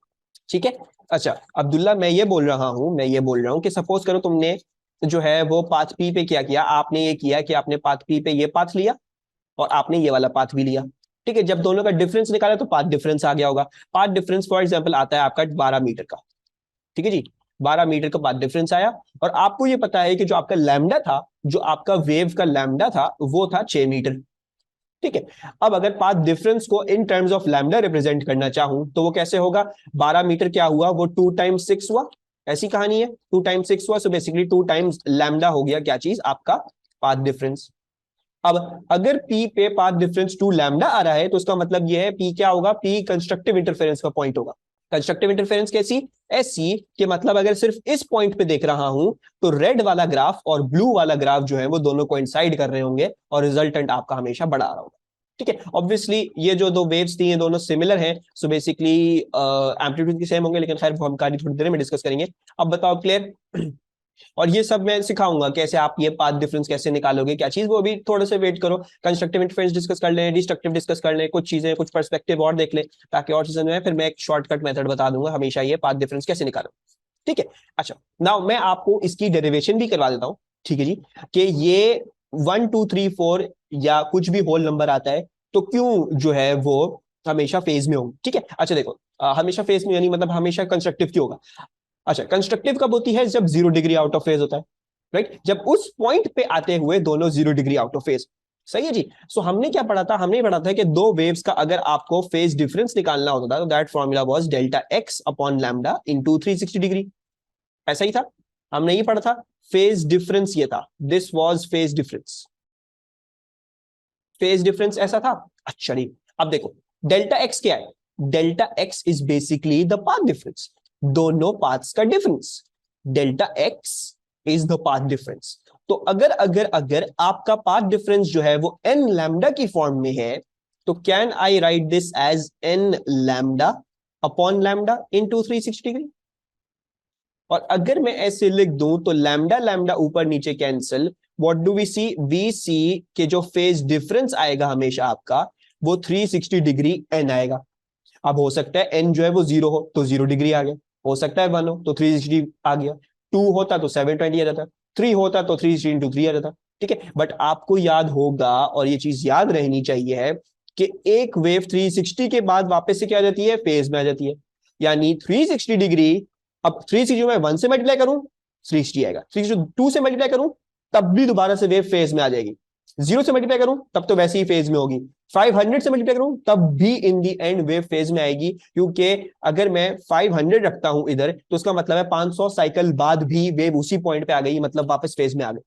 ठीक है. अच्छा अब्दुल्ला, मैं ये बोल रहा हूँ कि सपोज करो तुमने जो है वो पाथ पी पे क्या किया, आपने ये किया कि आपने पाथ पी पे ये पाथ लिया और आपने ये वाला पाथ भी लिया. ठीक है, जब दोनों का डिफरेंस निकाला तो पाथ डिफरेंस आ गया होगा. पाथ डिफरेंस फॉर एग्जांपल आता है आपका 12 मीटर का. ठीक है जी, 12 मीटर का पाथ डिफरेंस आया और आपको ये पता है कि जो आपका लैम्डा था, जो आपका वेव का लैम्डा था वो था 6 मीटर. ठीक है, अब अगर पाथ डिफरेंस को इन टर्म्स ऑफ लैम्डा रिप्रेजेंट करना चाहूं तो वो कैसे होगा? 12 मीटर क्या हुआ, वो 2 टाइम्स 6 हुआ. ऐसी कहानी है, 2 टाइम्स 6 हुआ, सो बेसिकली 2 टाइम्स लैम्डा हो गया क्या चीज, आपका पाथ डिफरेंस. अब अगर P पे पाथ डिफरेंस 2 लैम्डा आ रहा है तो उसका मतलब यह है P क्या होगा, P कंस्ट्रक्टिव इंटरफेरेंस का पॉइंट होगा. कंस्ट्रक्टिव इंटरफेरेंस कैसी? ऐसी कि मतलब अगर सिर्फ इस पॉइंट पे देख रहा हूं तो रेड वाला ग्राफ और ब्लू वाला ग्राफ जो है वो दोनों कोइंसाइड कर रहे होंगे और रिजल्टेंट आपका हमेशा बड़ा आ रहा होगा. ठीक है, ऑब्वियसली ये जो दो वेव्स थी ये दोनों सिमिलर हैं, सो बेसिकली एम्पलीट्यूड की सेम होंगे, लेकिन खैर हम कार्य थोड़ी देर में डिस्कस करेंगे. अब बताओ क्लियर? और ये सब मैं सिखाऊंगा कैसे आप ये पाथ डिफरेंस कैसे निकालोगे, क्या चीज, वो अभी थोड़े से वेट करो. कंस्ट्रक्टिव इंटरफेरेंस डिस्कस कर लें, डिस्ट्रक्टिव डिस्कस कर लें, कुछ चीजें कुछ पर्सपेक्टिव और देख ले ताकि और चीजें में फिर मैं एक शॉर्टकट मेथड बता दूंगा हमेशा ये पाथ डिफरेंस कैसे निकालो. ठीक है. अच्छा नाउ मैं आपको इसकी डेरिवेशन भी करवा देता हूं. ठीक है जी, कि ये 1 2 3 4 या कुछ भी होल नंबर आता है तो क्यों जो है वो हमेशा फेज में होगा. ठीक है. अच्छा देखो, हमेशा फेज में यानी मतलब हमेशा कंस्ट्रक्टिव क्यों होगा? अच्छा कंस्ट्रक्टिव कब होती है? जब 0 डिग्री आउट ऑफ फेज होता है. राइट, जब उस पॉइंट पे आते हुए दोनों 0 डिग्री आउट ऑफ फेज. सही है जी. सो हमने क्या पढ़ा था? हमने पढ़ा था कि दो वेव्स का अगर आपको फेज डिफरेंस निकालना होता था तो that formula was delta x upon lambda into 360 degree. ऐसा ही था, हमने ये पढ़ा था. फेज डिफरेंस ये था, this was phase difference. Phase difference ऐसा था. अच्छा नहीं, अब देखो डेल्टा एक्स क्या है? Delta x is basically the path difference, दोनों पाथ्स का difference. Delta x is the path difference. तो अगर अगर अगर आपका पाथ डिफरेंस जो है वो एन लैम्डा की फॉर्म में है तो can I write this as n lambda upon lambda into 360 degree. और अगर मैं ऐसे लिख दूं तो लैम्डा लैम्डा ऊपर नीचे cancel. What do we see? We see के जो फेज डिफरेंस आएगा हमेशा आपका वो 360 डिग्री एन आएगा. अब हो सकता है एन जो है वो 0 हो तो 0 डिग्री आ गया, हो सकता है 1 हो तो 360 आ गया, 2 होता तो 720 आ जाता, 3 होता तो 360 इंटू 3 आ जाता. ठीक है, बट आपको याद होगा और ये चीज याद रहनी चाहिए है कि एक वेव 360 के बाद वापस से क्या आ जाती है? फेज में आ जाती है. यानी 360 डिग्री, अब 360 में 1 से मल्टीप्लाई करूं 360 आएगा, 362 से मल्टीप्लाई करूं तब भी दोबारा से वेव फेज में आ जाएगी, 0 से मल्टीप्लाई करूं तब तो वैसे ही फेज में होगी, 500 से मल्टीप्लाई करूं तब भी इन दी एंड वेव फेज में आएगी. क्योंकि अगर मैं 500 रखता हूं इधर तो उसका मतलब है 500 साइकिल बाद भी वेव उसी पॉइंट पे आ गई, मतलब वापस फेज में आ गई.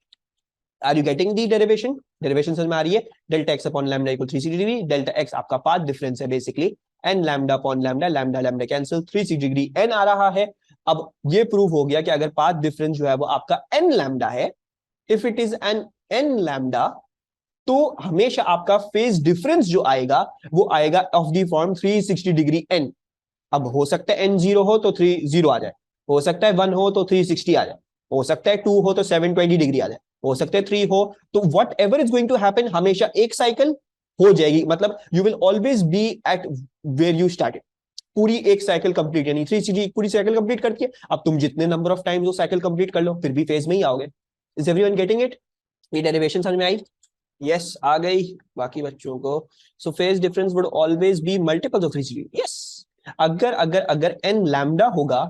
Are you getting the derivation? Derivation समझ में आ रही है? Delta x upon lambda equal 360 degree. Delta x आपका पाथ डिफरेंस है basically, n lambda upon lambda, lambda lambda cancel, 360 degree n आ रहा है. अब ये प्रूव हो गया कि अगर पाथ डिफरेंस जो है वो आपका एन लैम्डा है, if it is n n lambda, तो हमेशा आपका फेज डिफरेंस जो आएगा वो आएगा of the form 360 degree n. अब हो सकता है एन 0 हो तो 30 आ जाए, हो सकता है 1 हो तो 360 आ जाए, हो सकता है 2 हो तो 720 डिग्री आ जाए, हो सकता है 3 हो तो whatever is going to happen हमेशा एक साइकिल हो जाएगी. मतलब you will always be at where you started. पूरी एक साइकिल कंप्लीट, यानी 360 पूरी साइकिल कंप्लीट करती है. अब तुम जितने नंबर ऑफ टाइम्स वो साइकिल कंप्लीट कर लो फिर भी फेज में ही आओगे. Is everyone getting it? ये डेरिवेशन समझ में आई? यस आ गई बाकी बच्चों को. So phase difference would always be multiples of 360. Yes, अगर अगर अगर एन लैम्डा होगा,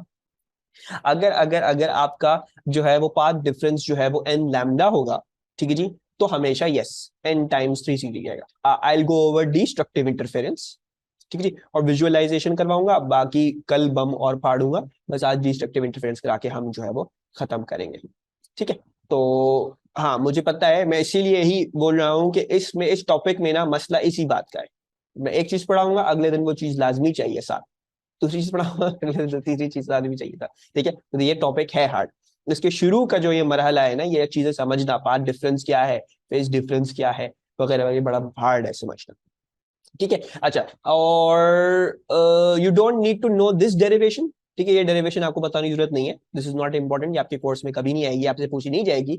अगर अगर अगर आपका जो है वो पाथ डिफरेंस जो है वो एन लैम्डा होगा, ठीक है जी, तो हमेशा यस एन टाइम्स 360 आएगा. I will go over destructive interference. ठीक है जी, और विजुअलाइजेशन करवाऊंगा, बाकी कल बम और फाड़ूंगा. बस आज डिस्ट्रक्टिव इंटरफेरेंस करा के हम जो है वो खत्म करेंगे. ठीक है, तो हाँ मुझे पता है, मैं इसीलिए ही बोल रहा हूँ कि इसमें इस टॉपिक में ना मसला इसी बात का है. मैं एक चीज पढ़ाऊंगा अगले दिन वो चीज लाजमी चाहिए साथ, दूसरी चीज पढ़ाऊंगा अगले दिन तीसरी चीज लाजमी चाहिए था. ठीक है, तो ये टॉपिक है हार्ड. इसके शुरू का जो ये मरहला है ना, ये चीजें समझना, पाथ डिफरेंस क्या है, फेज डिफरेंस क्या है, वगैरह वगैरह, बड़ा हार्ड है समझना, ठीक है। अच्छा, और you don't need to know this derivation, ठीक है, ये डेरिवेशन आपको बताने की जरूरत नहीं है, दिस इज नॉट इंपॉर्टेंट, ये आपके कोर्स में कभी नहीं आएगी, आपसे पूछी नहीं जाएगी,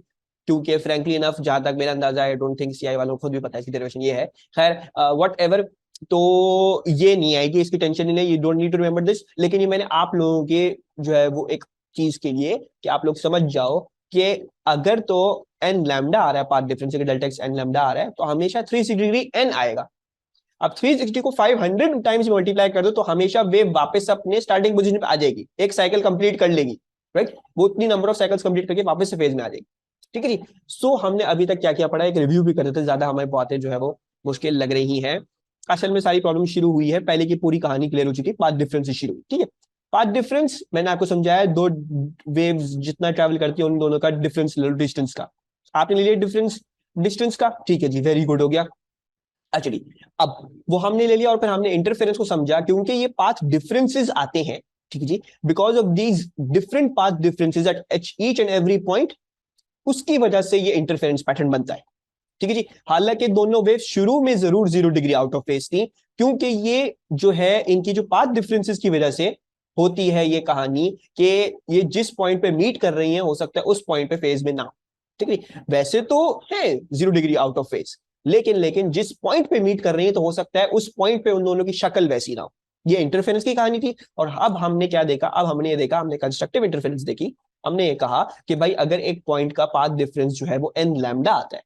क्योंकि फ्रेंकली इनफ जहां तक मेरा अंदाजा है, आई डोंट थिंक सीआई वालों को खुद भी पता है कि डेरिवेशन ये है। खैर व्हाट एवर, तो ये नहीं आएगी, इसकी टेंशन नहीं है, you don't need to remember this, लेकिन ये मैंने आप लोगों के जो है वो एक चीज के लिए कि आप लोग समझ जाओ कि अगर तो एन लैम्डा आ रहा है, path difference delta x n lambda आ रहा है, तो हमेशा 360 डिग्री एन आएगा। अब 360 को 500 टाइम्स मल्टीप्लाई कर दो तो हमेशा वेव वापस अपने स्टार्टिंग पोजीशन पे आ जाएगी, एक साइकिल कंप्लीट कर लेगी, राइट, वो उतनी नंबर ऑफ साइकिल्स कंप्लीट करके वापस से फेज में आ जाएगी, ठीक है जी। सो हमने अभी तक क्या क्या पढ़ा, एक रिव्यू भी कर देते, ज्यादा हमारी बातें जो है वो मुश्किल लग रही हैं। असल में सारी प्रॉब्लम शुरू हुई है, पहले की पूरी कहानी क्लियर हो चुकी है, पाथ डिफरेंस से शुरू, ठीक है। पाथ डिफरेंस मैंने आपको समझाया, दो वेव्स जितना ट्रैवल करती है उन दोनों का डिफरेंस डिस्टेंस का, आपने ले लिया डिफरेंस डिस्टेंस का, ठीक है जी, वेरी गुड हो गया। अच्छा जी, अब वो हमने ले लिया और फिर हमने इंटरफेरेंस को समझा, क्योंकि ये पाथ डिफरेंसेस आते हैं, ठीक है जी, because of these different path differences at each and every point, उसकी वजह से ये इंटरफेरेंस पैटर्न बनता है, ठीक है जी। हालांकि दोनों वेव शुरू में जरूर 0 डिग्री आउट ऑफ फेज थी, क्योंकि ये जो है इनकी जो पाथ डिफरेंसेस की वजह से होती है ये कहानी, कि ये जिस पॉइंट पे मीट कर रही है हो सकता है उस पॉइंट पे फेज में ना, ठीक है। वैसे तो है 0 डिग्री आउट ऑफ फेज, लेकिन जिस पॉइंट पे मीट कर रही है तो हो सकता है उस पॉइंट पे उन दोनों की शक्ल वैसी ना हो, ये इंटरफेरेंस की कहानी थी। और अब हमने क्या देखा, अब हमने ये देखा, हमने कंस्ट्रक्टिव इंटरफेरेंस देखी, हमने ये कहा कि भाई अगर एक पॉइंट का पाथ डिफरेंस जो है वो एन लैम्डा आता है,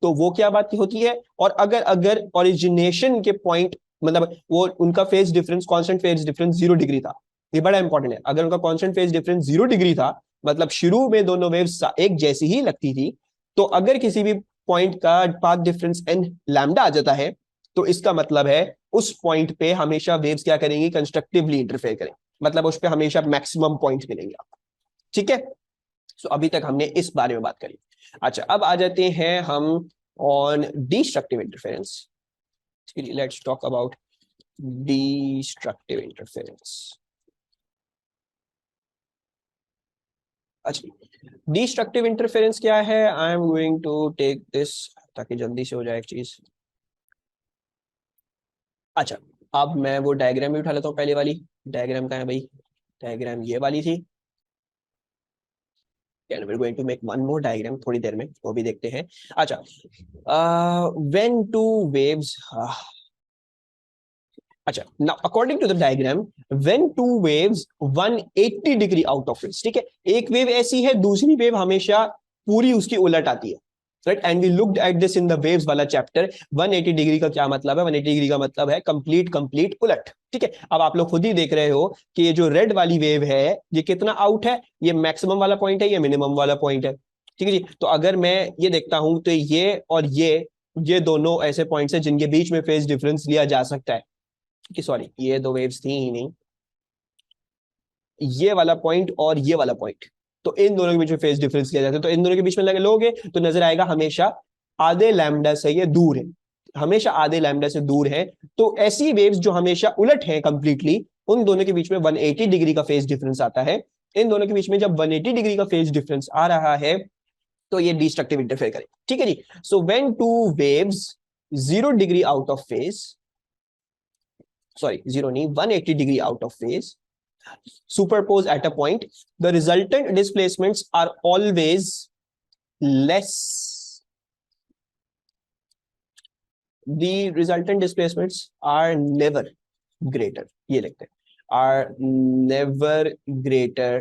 तो वो क्या बात होती है, और अगर अगर ओरिजिनेशन के पॉइंट, मतलब वो उनका phase difference, constant phase difference 0 degree था, ये बड़ा इंपॉर्टेंट है, अगर उनका कांस्टेंट फेज डिफरेंस 0 डिग्री था, मतलब शुरू में दोनों वेव्स एक जैसी ही लगती थी, तो अगर किसी भी पॉइंट का पाथ डिफरेंस एन लैम्डा आ जाता है, तो इसका मतलब है उस पॉइंट पे हमेशा वेव्स क्या करेंगी, कंस्ट्रक्टिवली इंटरफेयर करेंगे, मतलब उस पर हमेशा मैक्सिमम पॉइंट मिलेंगे आपको, ठीक है। सो अभी तक हमने इस बारे में बात करी। अच्छा, अब आ जाते हैं हम on destructive interference, let's talk about destructive interference. अच्छा, डिस्ट्रक्टिव इंटरफेरेंस क्या है, I am going to take this ताकि जल्दी से हो जाए एक चीज। अच्छा, अब मैं वो डायग्राम भी उठा लेता हूँ, पहले वाली डायग्राम का है भाई, डायग्राम ये वाली थी, and we're going to make one more diagram थोड़ी देर में, वो भी देखते हैं। अच्छा, when two waves, अच्छा, now according to the diagram, when two waves 180 degree out of phase, ठीक है, एक वेव ऐसी है, दूसरी वेव हमेशा पूरी उसकी उलट आती है, right, and we looked at this in the waves वाला चैप्टर। 180 डिग्री का क्या मतलब है, 180 डिग्री का मतलब है कंप्लीट कंप्लीट उलट, ठीक है। अब आप लोग खुद ही देख रहे हो कि ये जो रेड वाली वेव है ये कितना आउट है, ये मैक्सिमम वाला पॉइंट है, ये मिनिमम वाला पॉइंट है, ठीक है जी। तो अगर मैं ये देखता हूं तो ये और ये दोनों ऐसे पॉइंट्स हैं जिनके बीच में फेज डिफरेंस लिया जा सकता है, कि सॉरी ये दो वेव्स थी ही नहीं, ये वाला पॉइंट और ये वाला पॉइंट, तो इन दोनों के बीच में फेज डिफरेंस किया जाता है, तो इन दोनों के बीच में लगे लोगे तो नजर आएगा हमेशा आधे लैम्डा से ये दूर है, हमेशा आधे लैम्डा से दूर है। तो ऐसी वेव्स जो हमेशा उलट है कंप्लीटली, उन दोनों के बीच में 180 डिग्री का फेज डिफरेंस आता है। इन दोनों के बीच में जब 180 डिग्री का फेज डिफरेंस आ रहा है तो ये डिस्ट्रक्टिव इंटरफेयर करे, ठीक है जी। So when two waves 0 degree out of phase, sorry zero नहीं, 180 degree out of phase superpose at a point, the resultant displacements are always less. The resultant displacements are never greater. ये लिखते हैं, are never greater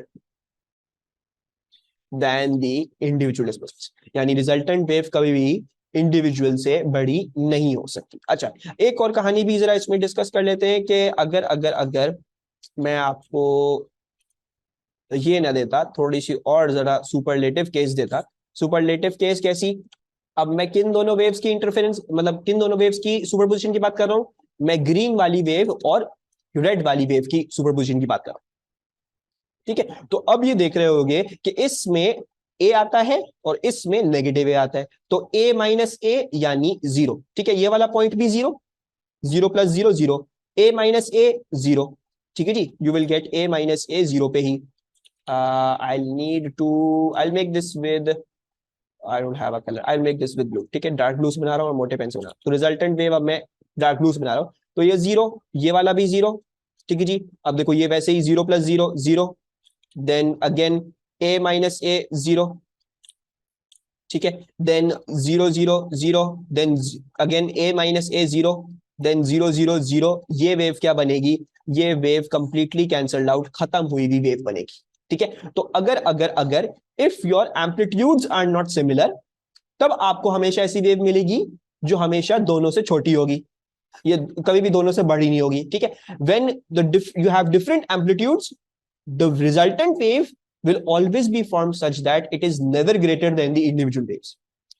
than the individual displacements. यानी resultant wave कभी भी individual से बड़ी नहीं हो सकती। अच्छा, एक और कहानी भी जरा इसमें डिस्कस कर लेते हैं कि अगर अगर अगर मैं आपको ये ना देता, थोड़ी सी और जरा सुपरलेटिव केस देता। सुपरलेटिव केस कैसी, अब मैं किन दोनों वेव्स की इंटरफेरेंस, मतलब किन दोनों वेव्स की सुपरपोजिशन की बात कर रहा हूं, मैं ग्रीन वाली वेव और रेड वाली वेव की सुपरपोजिशन की बात कर रहा हूं, ठीक है। तो अब ये देख रहे होगे कि इसमें ए आता है और इसमें नेगेटिव ए आता है, तो ए माइनस ए यानी जीरो, ठीक है, ये वाला पॉइंट भी zero, 0 + 0 0, a minus a zero, ठीक है जी, you will get a minus a zero पे ही। I'll need to, I'll make this with I don't have a colour, I make this with blue, ठीक है, डार्क ब्लू से बना रहा हूँ और मोटे पेन से बना रहा हूँ, तो रिजल्टेंट वेव अब मैं डार्क ब्लू से बना रहा हूँ, तो ये जीरो, ये वाला भी जीरो, ठीक है जी। अब देखो ये वैसे ही zero plus zero zero, then again a minus a zero, ठीक है, then zero zero zero, then again a minus a zero, then zero zero zero, ये वेव क्या बनेगी, ये वेव कंप्लीटली कैंसल्ड आउट, खत्म हुई हुई वेव बनेगी, ठीक है। तो अगर अगर अगर if your amplitudes are not similar, तब आपको हमेशा ऐसी वेव मिलेगी जो हमेशा दोनों से छोटी होगी, ये कभी भी दोनों से बड़ी नहीं होगी, ठीक है। When you have different amplitudes, the resultant wave will always be formed such that it is never greater than the individual waves,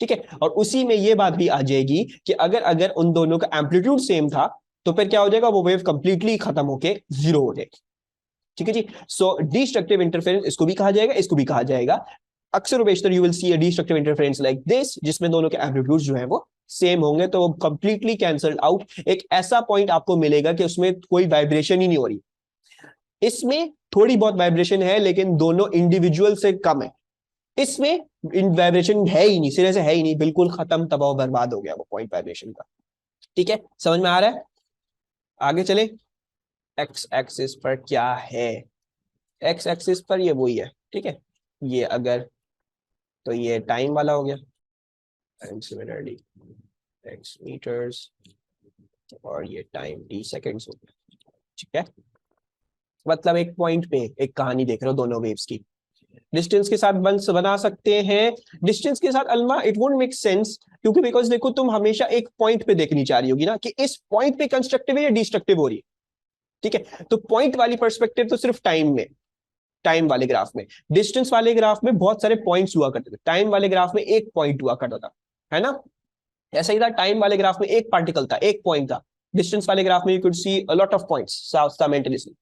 ठीक है। और उसी में ये बात भी आ जाएगी कि अगर अगर उन दोनों का एम्पलीट्यूड सेम था, तो फिर क्या हो जाएगा, वो वेव कंप्लीटली खत्म होके जीरो हो जाएगी, ठीक है जी। सो डिस्ट्रक्टिव इंटरफेरेंस इसको भी कहा जाएगा, इसको भी कहा जाएगा। अक्सर बेशतर you will see a destructive interference like this, जिसमें दोनों के एम्पलीट्यूड जो है वो सेम होंगे, तो वो कंप्लीटली कैंसल्ड आउट, एक ऐसा पॉइंट आपको मिलेगा कि उसमें कोई वाइब्रेशन ही नहीं हो रही, इसमें थोड़ी बहुत वाइब्रेशन है लेकिन दोनों इंडिविजुअल से कम है, इसमें वाइब्रेशन है ही नहीं, सिरे से है ही नहीं, बिल्कुल खत्म, तबाह बर्बाद हो गया वो पॉइंट वाइब्रेशन का, ठीक है। समझ में आ रहा है, आगे चले। एक्स एक्सिस पर क्या है, एक्स एक्सिस पर ये वही है, ठीक है, ये अगर, तो ये टाइम वाला हो गया, टाइम सिमिलरली एक्स मीटर्स, और ये टाइम टी सेकेंड्स हो गया, ठीक है। मतलब एक पॉइंट पे एक कहानी देख रहे हो दोनों वेव्स की, डिस्टेंस के साथ बना सकते हैं, डिस्टेंस के साथ Alma it won't make sense, क्योंकि बिकॉज देखो तुम हमेशा एक पॉइंट पे देखनी चाह रही होगी ना, कि इस पॉइंट पे कंस्ट्रक्टिव है या डिस्ट्रक्टिव हो रही है, ठीक है। तो पॉइंट वाली पर्सपेक्टिव तो सिर्फ टाइम में, टाइम वाले ग्राफ में, डिस्टेंस वाले ग्राफ में बहुत सारे पॉइंट्स हुआ करते थे, टाइम वाले ग्राफ में एक पॉइंट हुआ करता था, है ना, ऐसा ही था, टाइम वाले ग्राफ में एक पार्टिकल था, एक पॉइंट था, डिस्टेंस वाले ग्राफ में you could see a lot of points simultaneously,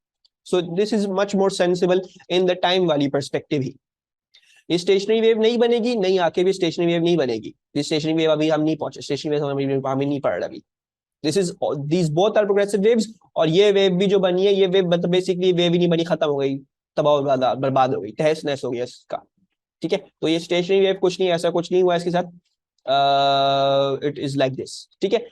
so this is much more sensible in the time वाली पर्सपेक्टिव ही। ये स्टेशनरी वेव नहीं बनेगी, नहीं आके भी स्टेशनरी वेव नहीं बनेगी, ये स्टेशनरी वेव अभी हम नहीं पहुंचे, स्टेशनरी वेव हम नहीं पढ़ रहे अभी, this is these both are progressive waves, और ये वेव भी जो बनी है, ये वेव मतलब बेसिकली वेव ही नहीं बनी, खत्म हो गई, तबाह बर्बाद हो गई, तहस नहस हो गया इसका, ठीक है। तो ये स्टेशनरी वेव कुछ नहीं, ऐसा कुछ नहीं हुआ इसके साथ, इट इज लाइक दिस, ठीक है।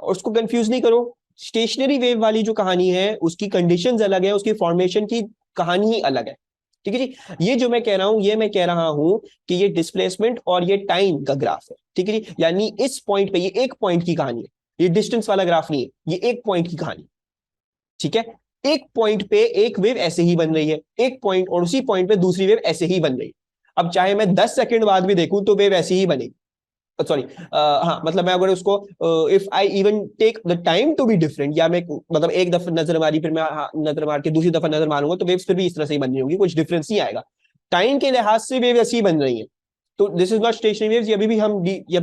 उसको कंफ्यूज नहीं करो, स्टेशनरी वेव वाली जो कहानी है उसकी कंडीशंस अलग है, उसकी फॉर्मेशन की कहानी ही अलग है, ठीक है जी। ये जो मैं कह रहा हूं, ये मैं कह रहा हूं कि ये डिस्प्लेसमेंट और ये टाइम का ग्राफ है, ठीक है जी, यानी इस पॉइंट पे ये एक पॉइंट की कहानी है, ये डिस्टेंस वाला ग्राफ नहीं है, ये एक पॉइंट की कहानी, ठीक है। एक पॉइंट पे एक वेव ऐसे ही बन रही है, एक पॉइंट और उसी पॉइंट पे दूसरी वेव ऐसे ही बन रही है, अब चाहे मैं 10 सेकंड बाद भी देखूं तो वेव ऐसी ही बनेगी, सॉरी हाँ, मतलब मैं अगर उसको if I even take the time to be different, या मैं मतलब एक दफा नजर मारी फिर मैं नजर मार के दूसरी दफा नजर मारूंगा, तो वेव्स फिर भी इस तरह से ही बन रही होगी, कुछ डिफरेंस नहीं आएगा, टाइम के लिहाज से वेव ऐसी ही बन रही है। तो this is not stationary waves, अभी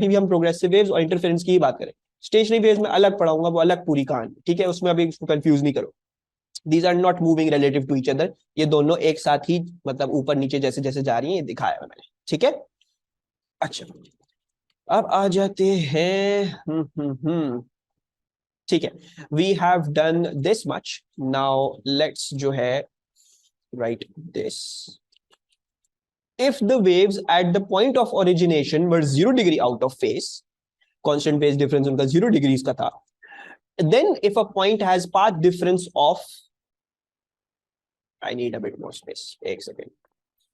भी हम प्रोग्रेसिव वेव्स और इंटरफेरेंस की ही बात करें, स्टेशनरी वेव्स में अलग पढ़ाऊंगा, वो अलग पूरी कहानी, ठीक है, उसमें अभी इसको कंफ्यूज नहीं करो, these are not moving relative to each other, ये दोनों एक साथ ही मतलब ऊपर नीचे जैसे जैसे जा रही है, ये दिखाया है मैंने, ठीक है। अच्छा, अब आ जाते हैं, ठीक है, we have done this much, now let's जो है right this, if the waves at the point of origination were 0 degree out of phase, constant phase difference उनका 0 डिग्रीज का था, then if a point has path difference of, I need a bit more space, एक second,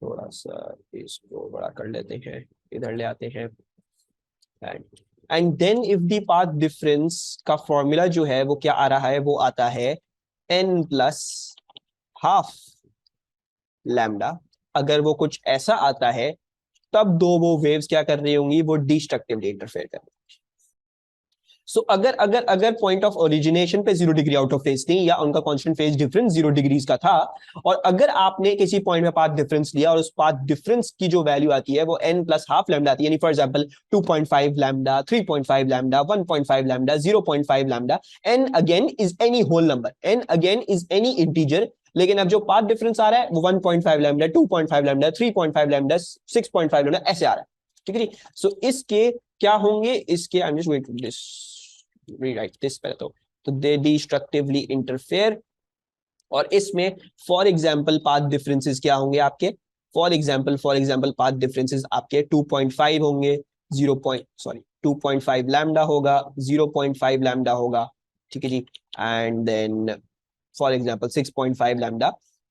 थोड़ा सा इसको बड़ा कर लेते हैं, इधर ले आते हैं, and then if the path difference का फॉर्मूला जो है वो क्या आ रहा है, वो आता है n प्लस हाफ लैम्डा, अगर वो कुछ ऐसा आता है तब दो वो वेव्स क्या कर रही होंगी, वो डिस्ट्रक्टिवली इंटरफेयर कर रही होंगी। सो अगर अगर अगर पॉइंट ऑफ ओरिजिनेशन पे 0 डिग्री आउट ऑफ फेज थी, या उनका कांस्टेंट फेज डिफरेंस 0 डिग्रीज का था, और अगर आपने किसी पॉइंट में पाथ डिफरेंस लिया और उस पाथ डिफरेंस की जो वैल्यू आती है वो n प्लस हाफ लैम्डा आती है, यानी for example 2.5 lambda, 3.5 lambda, 1.5 lambda, 0.5 lambda, n again is any whole number, n again is any integer, लेकिन अब जो पाथ डिफरेंस आ रहा है वो 1.5 लैम्डा, 2.5 लैम्डा, 3.5 लैम्डा, 6.5 लैम्डा ऐसे आ रहा है, ठीक है जी। सो इसके क्या होंगे, इसके I am just going to this rewrite this पहले, तो दे डिस्ट्रक्टिवली इंटरफेयर, और इसमें फॉर एग्जांपल पाथ डिफरेंसेस क्या होंगे आपके, फॉर एग्जाम्पल पाथ डिफरेंसेस आपके 2.5 होंगे, 2.5 लैम्डा होगा, 0.5 लैम्डा होगा, ठीक है जी, and then for example 6.5 lambda,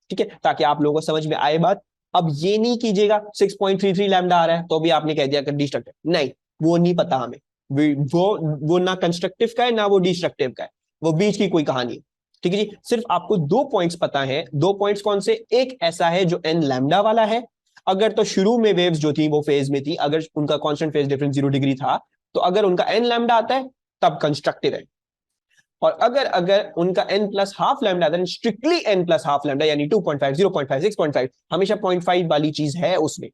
ठीक है, ताकि आप लोगों को समझ में आए बात। अब ये नहीं कीजिएगा 6.33 लैम्डा आ रहा है तो भी आपने कह दिया डिस्ट्रक्टिव, नहीं, वो नहीं पता हमें, वो ना कंस्ट्रक्टिव का है ना वो डिस्ट्रक्टिव का है, वो बीच की कोई कहानी है, ठीक है जी। सिर्फ आपको 2 पॉइंट्स पता है, 2 पॉइंट्स कौन से, एक ऐसा है जो एन लैम्डा वाला है, अगर तो शुरू में वेव्स जो थी वो फेज में थी, अगर उनका कांस्टेंट फेज डिफरेंस 0 डिग्री था, तो अगर उनका एन लैम्डा आता है तब कंस्ट्रक्टिव है, और अगर अगर उनका n प्लस हाफ लैम्डा आता है, strictly n plus half lambda, यानी 2.5, 0.5, 6.5, हमेशा 0.5 वाली चीज है उसमें,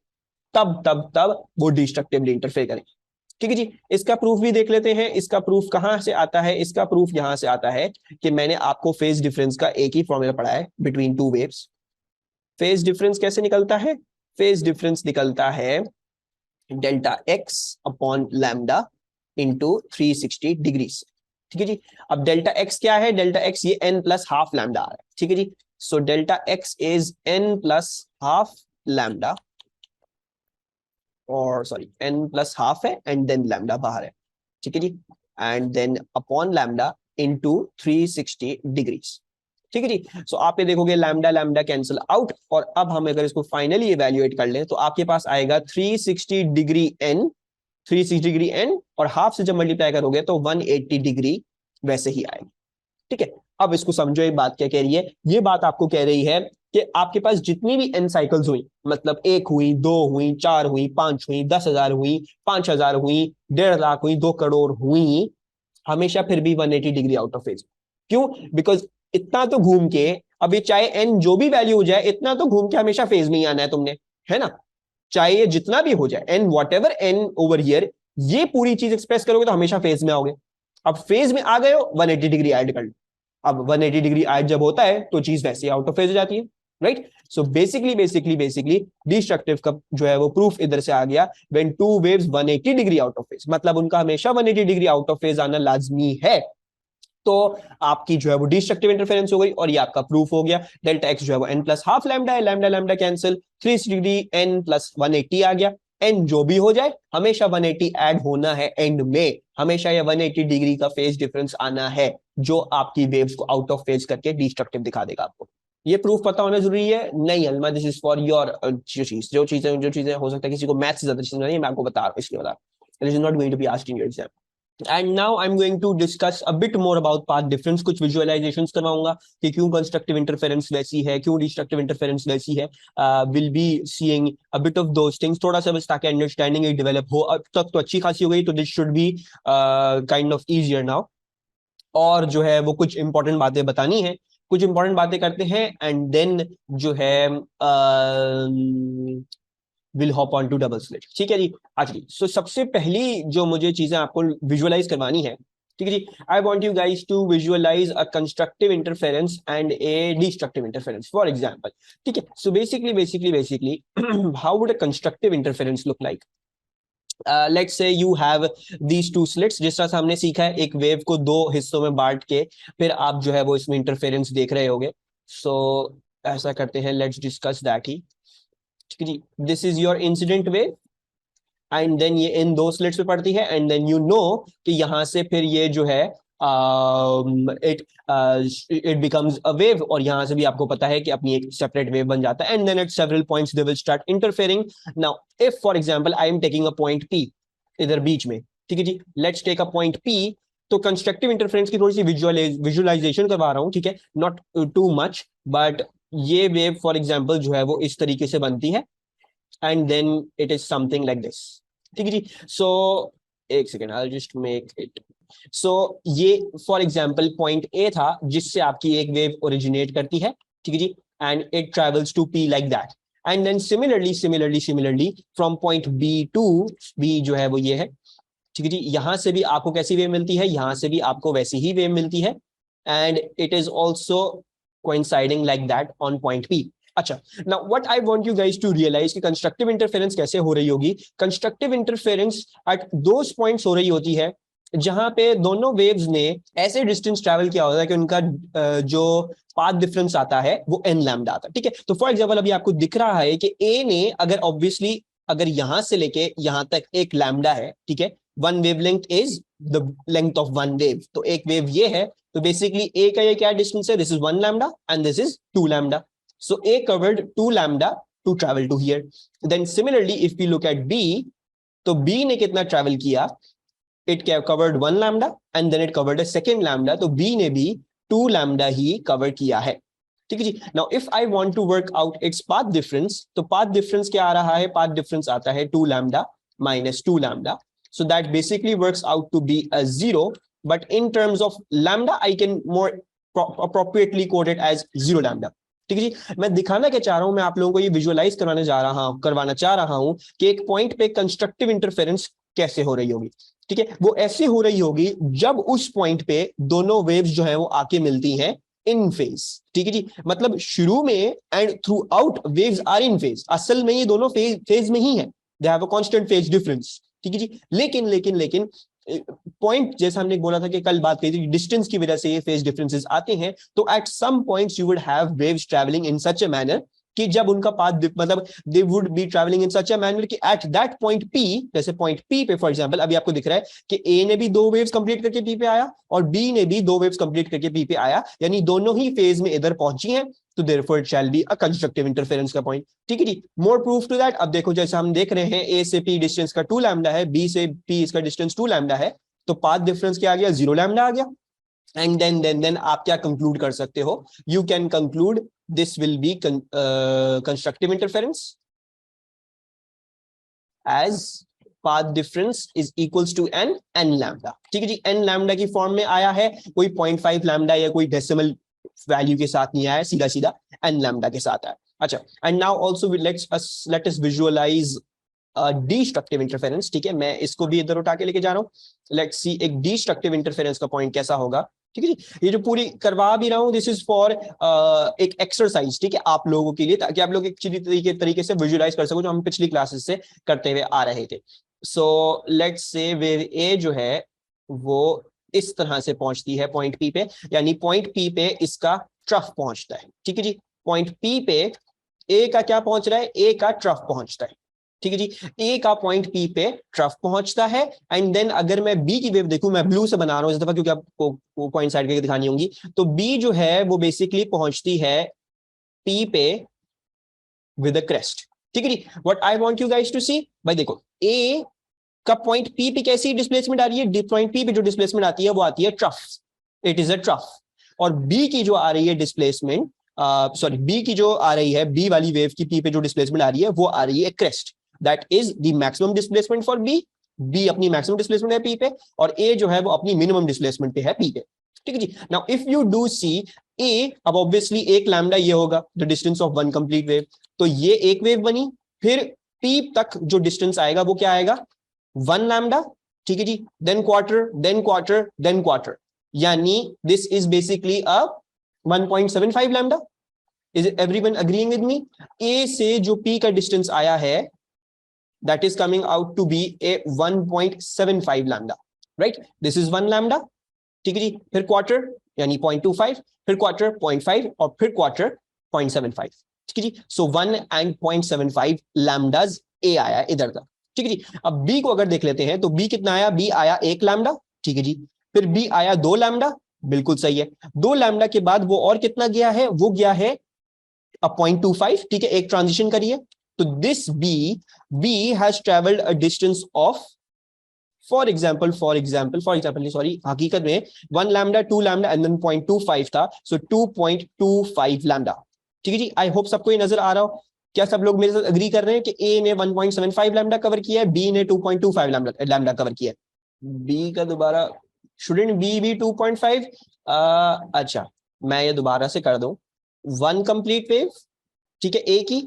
तब वो डिस्ट्रक्टिवली इंटरफेयर करेंगे, ठीक है जी। इसका प्रूफ भी देख लेते हैं, इसका प्रूफ कहां से आता है, इसका प्रूफ यहां से आता है कि मैंने आपको फेज डिफरेंस का एक ही फॉर्मूला पढ़ा है between two waves. Phase difference कैसे निकलता है, फेज डिफरेंस निकलता है delta x upon lambda into 360 degree, ठीक है जी। अब डेल्टा एक्स क्या है, डेल्टा एक्स ये n प्लस हाफ लैम्डा आ रहा है, ठीक है जी। So delta x is n plus half lambda, और सॉरी n प्लस हाफ है एंड देन लैम्डा बाहर है, ठीक है जी, and then upon lambda into 360 degrees, ठीक है जी। सो आप ये देखोगे लैम्डा लैम्डा कैंसिल आउट, और अब हम अगर इसको फाइनली इवेल्युएट कर लें तो आपके पास आएगा 360 डिग्री n, 360 डिग्री n, और हाफ से जब मल्टीप्लाई करोगे तो 180 डिग्री वैसे ही आएगी, ठीक है। अब इसको समझो, एक बात क्या कह रही है, ये बात आपको कह रही है कि आपके पास जितनी भी n साइकिल्स हुई, मतलब 1 हुई, 2 हुई, 4 हुई, 5 हुई, 10,000 हुई, 5,000 हुई, 1.5 लाख हुई, 2 करोड़ हुई, हमेशा फिर भी 180 डिग्री आउट ऑफ फेज। क्यों? बिकॉज इतना तो घूम के, अब ये चाहे n जो भी वैल्यू हो जाए, इतना तो घूम के हमेशा फेज में ही आना है तुमने, है ना, चाहे ये जितना भी हो जाए n, what ever n over here, ये पूरी चीज एक्सप्रेस करोगे तो हमेशा फेज में आओगे। अब फेज में आ गए हो, 180 डिग्री ऐड कर लो, अब 180 डिग्री ऐड जब होता है तो चीज वैसे आउट ऑफ फेज हो जाती है, राइट। सो बेसिकली डिस्ट्रक्टिव का जो है वो प्रूफ इधर से आ गया, when two waves 180 degree out of phase, मतलब उनका हमेशा 180 डिग्री आउट ऑफ फेज आना लाजमी है, तो आपकी जो है वो डिस्ट्रक्टिव इंटरफेरेंस हो गई, और ये आपका प्रूफ हो गया। डेल्टा एक्स जो है वो n प्लस हाफ लैम्डा है, lambda lambda cancel, 360 degree n plus 180 आ गया, n जो भी हो जाए हमेशा 180 ऐड होना है एंड में, हमेशा ये 180 डिग्री का फेज डिफरेंस आना है, जो आपकी वेव्स को आउट ऑफ फेज करके डिस्ट्रक्टिव दिखा देगा आपको। ये प्रूफ पता होना जरूरी है, नहीं अलमा, दिस इज फॉर योर जो चीजें हो सकता है किसी को मैथ से ज्यादा चीजें नहीं, मैं आपको बता रहा हूँ, इसलिए बता रहा हूँ, it is not going to be asked in your exam. And now I am going to discuss a bit more about path difference, कुछ विजुअलाइजेशंस करवाऊंगा कि क्यों कंस्ट्रक्टिव इंटरफेरेंस वैसी है, क्यों डिस्ट्रक्टिव इंटरफेरेंस वैसी है, will be seeing a bit of those things, थोड़ा सा बस ताकि अंडरस्टैंडिंग एक डेवलप हो। अब तक तो अच्छी खासी हो गई, तो this should be kind of easier now, और जो है वो कुछ इंपॉर्टेंट बातें बतानी है, कुछ इंपॉर्टेंट बातें करते हैं एंड देन जो है will hop on to double slit, ठीक है जी। अच्छा जी, सो सबसे पहली जो मुझे चीजें आपको विजुअलाइज करवानी है, ठीक है जी, I want you guys to visualise a constructive interference and a destructive interference, for example, ठीक है। So basically how would a constructive interference look like, let's say you have these two slits, जिस तरह से हमने सीखा है एक wave को दो हिस्सों में बांट के फिर आप जो है वो इसमें इंटरफेरेंस देख रहे होगे। सो ऐसा करते हैं, लेट्स डिस्कस दैट ही, ठीक है जी। This is your incident wave, and then ये इन दो स्लिट्स पे पड़ती है, एंड देन यू नो कि यहां से फिर ये जो है it it becomes a wave, और यहां से भी आपको पता है कि अपनी एक सेपरेट वेव बन जाता है, and then at several points they will start interfering. Now if for example I am taking a point P इधर बीच में, ठीक है जी, let's take a point P, तो कंस्ट्रक्टिव इंटरफेरेंस की थोड़ी सी विजुअलाइजेशन करवा रहा हूं, ठीक है, नॉट टू मच, बट ये वेव फॉर एग्जांपल जो है वो इस तरीके से बनती है, and then it is something like this, ठीक है जी। सो एक second, I'll just make it, so ये फॉर एग्जाम्पल पॉइंट ए था जिससे आपकी एक वेव ओरिजिनेट करती है, ठीक है जी, and it travels to P like that, and then similarly from point B to, B जो है वो ये है, ठीक है जी, यहां से भी आपको कैसी वेव मिलती है, यहां से भी आपको वैसी ही वेव मिलती है, and it is also coinciding like that on point P. अच्छा, now what I want you guys to realise कि कंस्ट्रक्टिव इंटरफेरेंस कैसे हो रही होगी। Constructive interference at those points हो रही होती है जहां पे दोनों वेव्स ने ऐसे डिस्टेंस ट्रैवल किया होता है कि उनका जो पाथ डिफरेंस आता है वो n लैम्डा आता है, ठीक है। तो फॉर एग्जांपल अभी आपको दिख रहा है कि a ने अगर ऑब्वियसली अगर यहां से लेके यहां तक एक लैम्डा है, ठीक है, one wavelength is the length of one wave, तो एक वेव ये है, तो बेसिकली a का ये क्या डिस्टेंस है, this is 1 lambda and this is 2 lambda, so a covered 2 lambda to travel to here. Then similarly if we look at b, तो b ने कितना ट्रैवल किया, it covered 1 lambda and then it covered a second lambda, तो b ने भी 2 lambda ही cover किया है, ठीक है जी। Now if I want to work out its path difference, तो पाथ डिफरेंस क्या आ रहा है, पाथ डिफरेंस आता है 2 lambda minus 2 lambda, so that basically works out to be a 0, but in terms of lambda I can more appropriately quote it as 0 lambda, ठीक है जी। मैं दिखाना क्या चाह रहा हूं, मैं आप लोगों को ये विजुअलाइज करवाना चाह रहा हूं कि एक पॉइंट पे कंस्ट्रक्टिव इंटरफेरेंस कैसे हो रही होगी, ठीक है। वो ऐसे हो रही होगी जब उस पॉइंट पे दोनों वेव्स जो है वो आके मिलती हैं इन फेज, ठीक है जी। मतलब शुरू में and throughout waves are in phase, असल में ये दोनों फेज में ही है, they have a constant phase difference, ठीक है जी। लेकिन लेकिन लेकिन पॉइंट जैसा हमने बोला था कि कल बात करी थी, डिस्टेंस की वजह से ये फेज डिफरेंसेस आते हैं, तो at some points you would have waves travelling in such a manner कि जब उनका पाथ मतलब they would be travelling in such a manner कि एट दैट पॉइंट पी, जैसे पॉइंट पी पे फॉर एग्जांपल अभी आपको दिख रहा है कि ए ने भी 2 वेव्स कंप्लीट करके पी पे आया और बी ने भी 2 वेव्स कंप्लीट करके पी पे आया, यानी दोनों ही फेज में इधर पहुंची हैं, तो therefore it shall be a constructive interference का पॉइंट, ठीक है जी। मोर प्रूफ टू दैट, अब देखो जैसे हम देख रहे हैं ए से पी डिस्टेंस का 2 लैम्डा है, बी से पी इसका डिस्टेंस 2 लैम्डा है, तो पाथ डिफरेंस क्या आ गया, 0 लैम्डा आ गया। एंड देन आप क्या कंक्लूड कर सकते हो, you can conclude this will be constructive interference as path difference is equals to n lambda, ठीक है जी। एन लैम्डा की फॉर्म में आया है, कोई 0.5 लैम्डा या कोई डेसिमल वैल्यू के साथ नहीं आया, सीधा सीधा एन लैम्डा के साथ आया। अच्छा, and now also let us visualize destructive interference, ठीक है। मैं इसको भी इधर उठा के लेके जा रहा हूं, लेट्स सी एक डिस्ट्रक्टिव इंटरफेरेंस का पॉइंट कैसा होगा, ठीक है जी। ये जो पूरी करवा भी रहा हूं, दिस इज फॉर एक एक्सरसाइज, ठीक है, आप लोगों के लिए, ताकि आप लोग एक तरीके से विजुअलाइज कर सको, जो हम पिछली क्लासेस से करते हुए आ रहे थे। सो लेट्स से वेव ए जो है वो इस तरह से पहुंचती है पॉइंट पी पे, यानी पॉइंट पी पे इसका ट्रफ पहुंचता है, ठीक है जी। पॉइंट पी पे ए का क्या पहुंच रहा है, ए का ट्रफ पहुंचता है, ठीक है जी। ए का पॉइंट पी पे ट्रफ पहुंचता है, एंड देन अगर मैं बी की वेव देखूं, मैं ब्लू से बना रहा हूं इस दफा क्योंकि आपको पॉइंट साइड करके दिखानी होंगी, तो बी जो है वो बेसिकली पहुंचती है पी पे विद अ क्रेस्ट, ठीक है जी। What I want you guys to see, भाई देखो ए का पॉइंट पी पे कैसी डिस्प्लेसमेंट आ रही है, पॉइंट पी पे जो डिस्प्लेसमेंट आती है वो आती है trough, it is a trough. और बी की जो आ रही है डिस्प्लेसमेंट, सॉरी बी की जो आ रही है, बी वाली वेव की पी पे जो डिस्प्लेसमेंट आ रही है वो आ रही है crest, that is the maximum displacement for B. B अपनी मैक्सिमम डिस्प्लेसमेंट है पी पे, और ए जो है वो अपनी मिनिमम डिस्प्लेसमेंट पे है पी पे, ठीक है जी। Now if you do see ए, अब ऑब्वियसली एक लैम्डा ये होगा the distance of one complete wave, तो ये एक वेव बनी, फिर पी तक जो डिस्टेंस आएगा वो क्या आएगा, 1 लैम्डा, ठीक है जी। Then quarter, then quarter, then quarter, यानी this is basically a 1.75 lambda. Is everyone agreeing with me, A से जो पी का डिस्टेंस आया है that is coming out to be a 1.75 lambda, right? This is 1 lambda, ठीक है जी। फिर quarter यानी 0.25, फिर क्वार्टर 0.5 और फिर क्वार्टर 0.75, ठीक है जी। सो 1 and 0.75 लैम्डाज ए आया इधर तक, ठीक है जी। अब बी को अगर देख लेते हैं तो बी कितना आया, बी आया 1 लैम्डा, ठीक है जी। फिर बी आया 2 लैम्डा, बिल्कुल सही है। 2 लैम्डा के बाद वो और कितना गया है, वो गया है 0.25, ठीक है, एक ट्रांजिशन करिए, तो this B has travelled a distance of for example sorry, हकीकत में 1 लैम्डा, 2 लैम्डा एंड देन 0.25 था, सो 2.25 लैम्डा, ठीक है जी। आई होप सबको ये नजर आ रहा हो, क्या सब लोग मेरे साथ अग्री कर रहे हैं कि ए ने 1.75 लैम्डा कवर किया है, बी ने 2.25 लैम्डा कवर किया है। बी का दोबारा शुडेंट बी भी 2.5, अच्छा मैं ये दोबारा से कर दूं, 1 कंप्लीट वेव, ठीक है, ए की,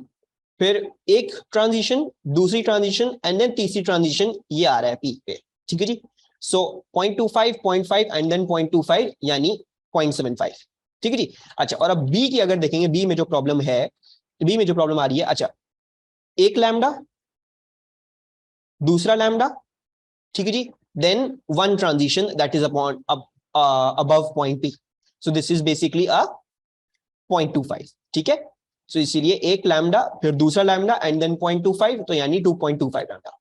फिर एक ट्रांजिशन, दूसरी ट्रांजिशन एंड देन तीसरी ट्रांजिशन, ये आ रहा है पी पे, ठीक है जी। सो 0.25, 0.5 एंड देन 0.25 यानी 0.75, ठीक है जी। अच्छा, और अब बी की अगर देखेंगे, बी में जो प्रॉब्लम है, बी में जो प्रॉब्लम आ रही है, अच्छा एक लैम्डा, दूसरा लैम्डा, ठीक है जी, then one transition that is upon above point P. So this is basically a 0.25, ठीक है. So इसीलिए एक लैम्डा फिर दूसरा लैम्डा एंड देन 0.25, तो यानी 2.25 लैम्डा,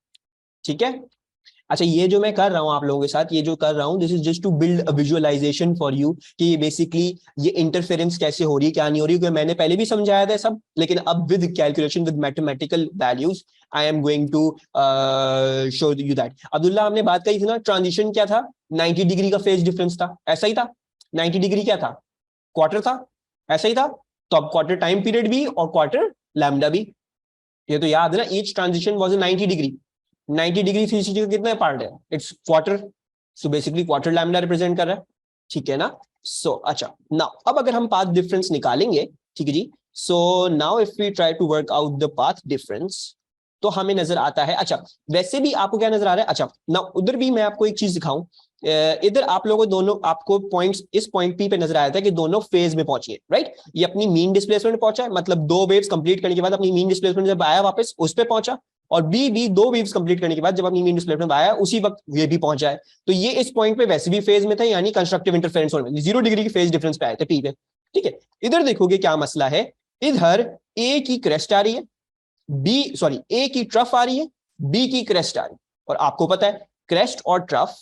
ठीक है. अच्छा, ये जो मैं कर रहा हूं आप लोगों के साथ, ये जो कर रहा हूं, this is just to build a visualisation for you कि ये बेसिकली ये इंटरफेरेंस कैसे हो रही है, क्या नहीं हो रही है, क्योंकि मैंने पहले भी समझाया था सब, लेकिन अब with calculation with mathematical values I am going to show you that. Abdullah, हमने बात कही थी ना, ट्रांजिशन क्या था, 90 डिग्री का फेज डिफरेंस था, ऐसा ही था. 90 डिग्री क्या था, क्वार्टर था, ऐसा ही था. तो अब क्वार्टर टाइम पीरियड भी और क्वार्टर लैम्डा भी, ये तो याद है ना. Each transition was 90 degree. 90 degree 360 का कितना पार्ट है, it's quarter. So basically quarter lambda represent कर रहा है, ठीक है ना. सो अच्छा, नाउ अब अगर हम पाथ डिफरेंस निकालेंगे, ठीक है जी. So now if we try to work out the path difference, तो हमें नजर आता है. अच्छा, वैसे भी आपको क्या नजर आ रहा है, अच्छा ना उधर भी मैं आपको एक चीज दिखाऊं. इधर आप लोगों दोनों आपको पॉइंट्स इस पॉइंट पी पे नजर आया था कि दोनों फेज में पहुंची है, राइट. ये अपनी मीन डिस्प्लेसमेंट में पहुंचा है, मतलब दो वेव्स कंप्लीट करने के बाद अपनी मीन डिस्प्लेसमेंट जब आया वापस उस पे पहुंचा, और बी भी दो वेव्स कंप्लीट करने के बाद जब अपनी मीन डिस्प्लेसमेंट आया उसी वक्त ये भी पहुंचा है. तो ये इस पॉइंट पे वैसे भी फेज में था, यानी कंस्ट्रक्टिव इंटरफेरेंस होने में 0 डिग्री की फेज डिफरेंस पे आए थे पी पे, ठीक है. इधर देखोगे क्या मसला है, इधर ए की क्रेस्ट आ रही है, ए की ट्रफ आ रही है, बी की क्रेस्ट आ रही है. और आपको पता है क्रेस्ट और ट्रफ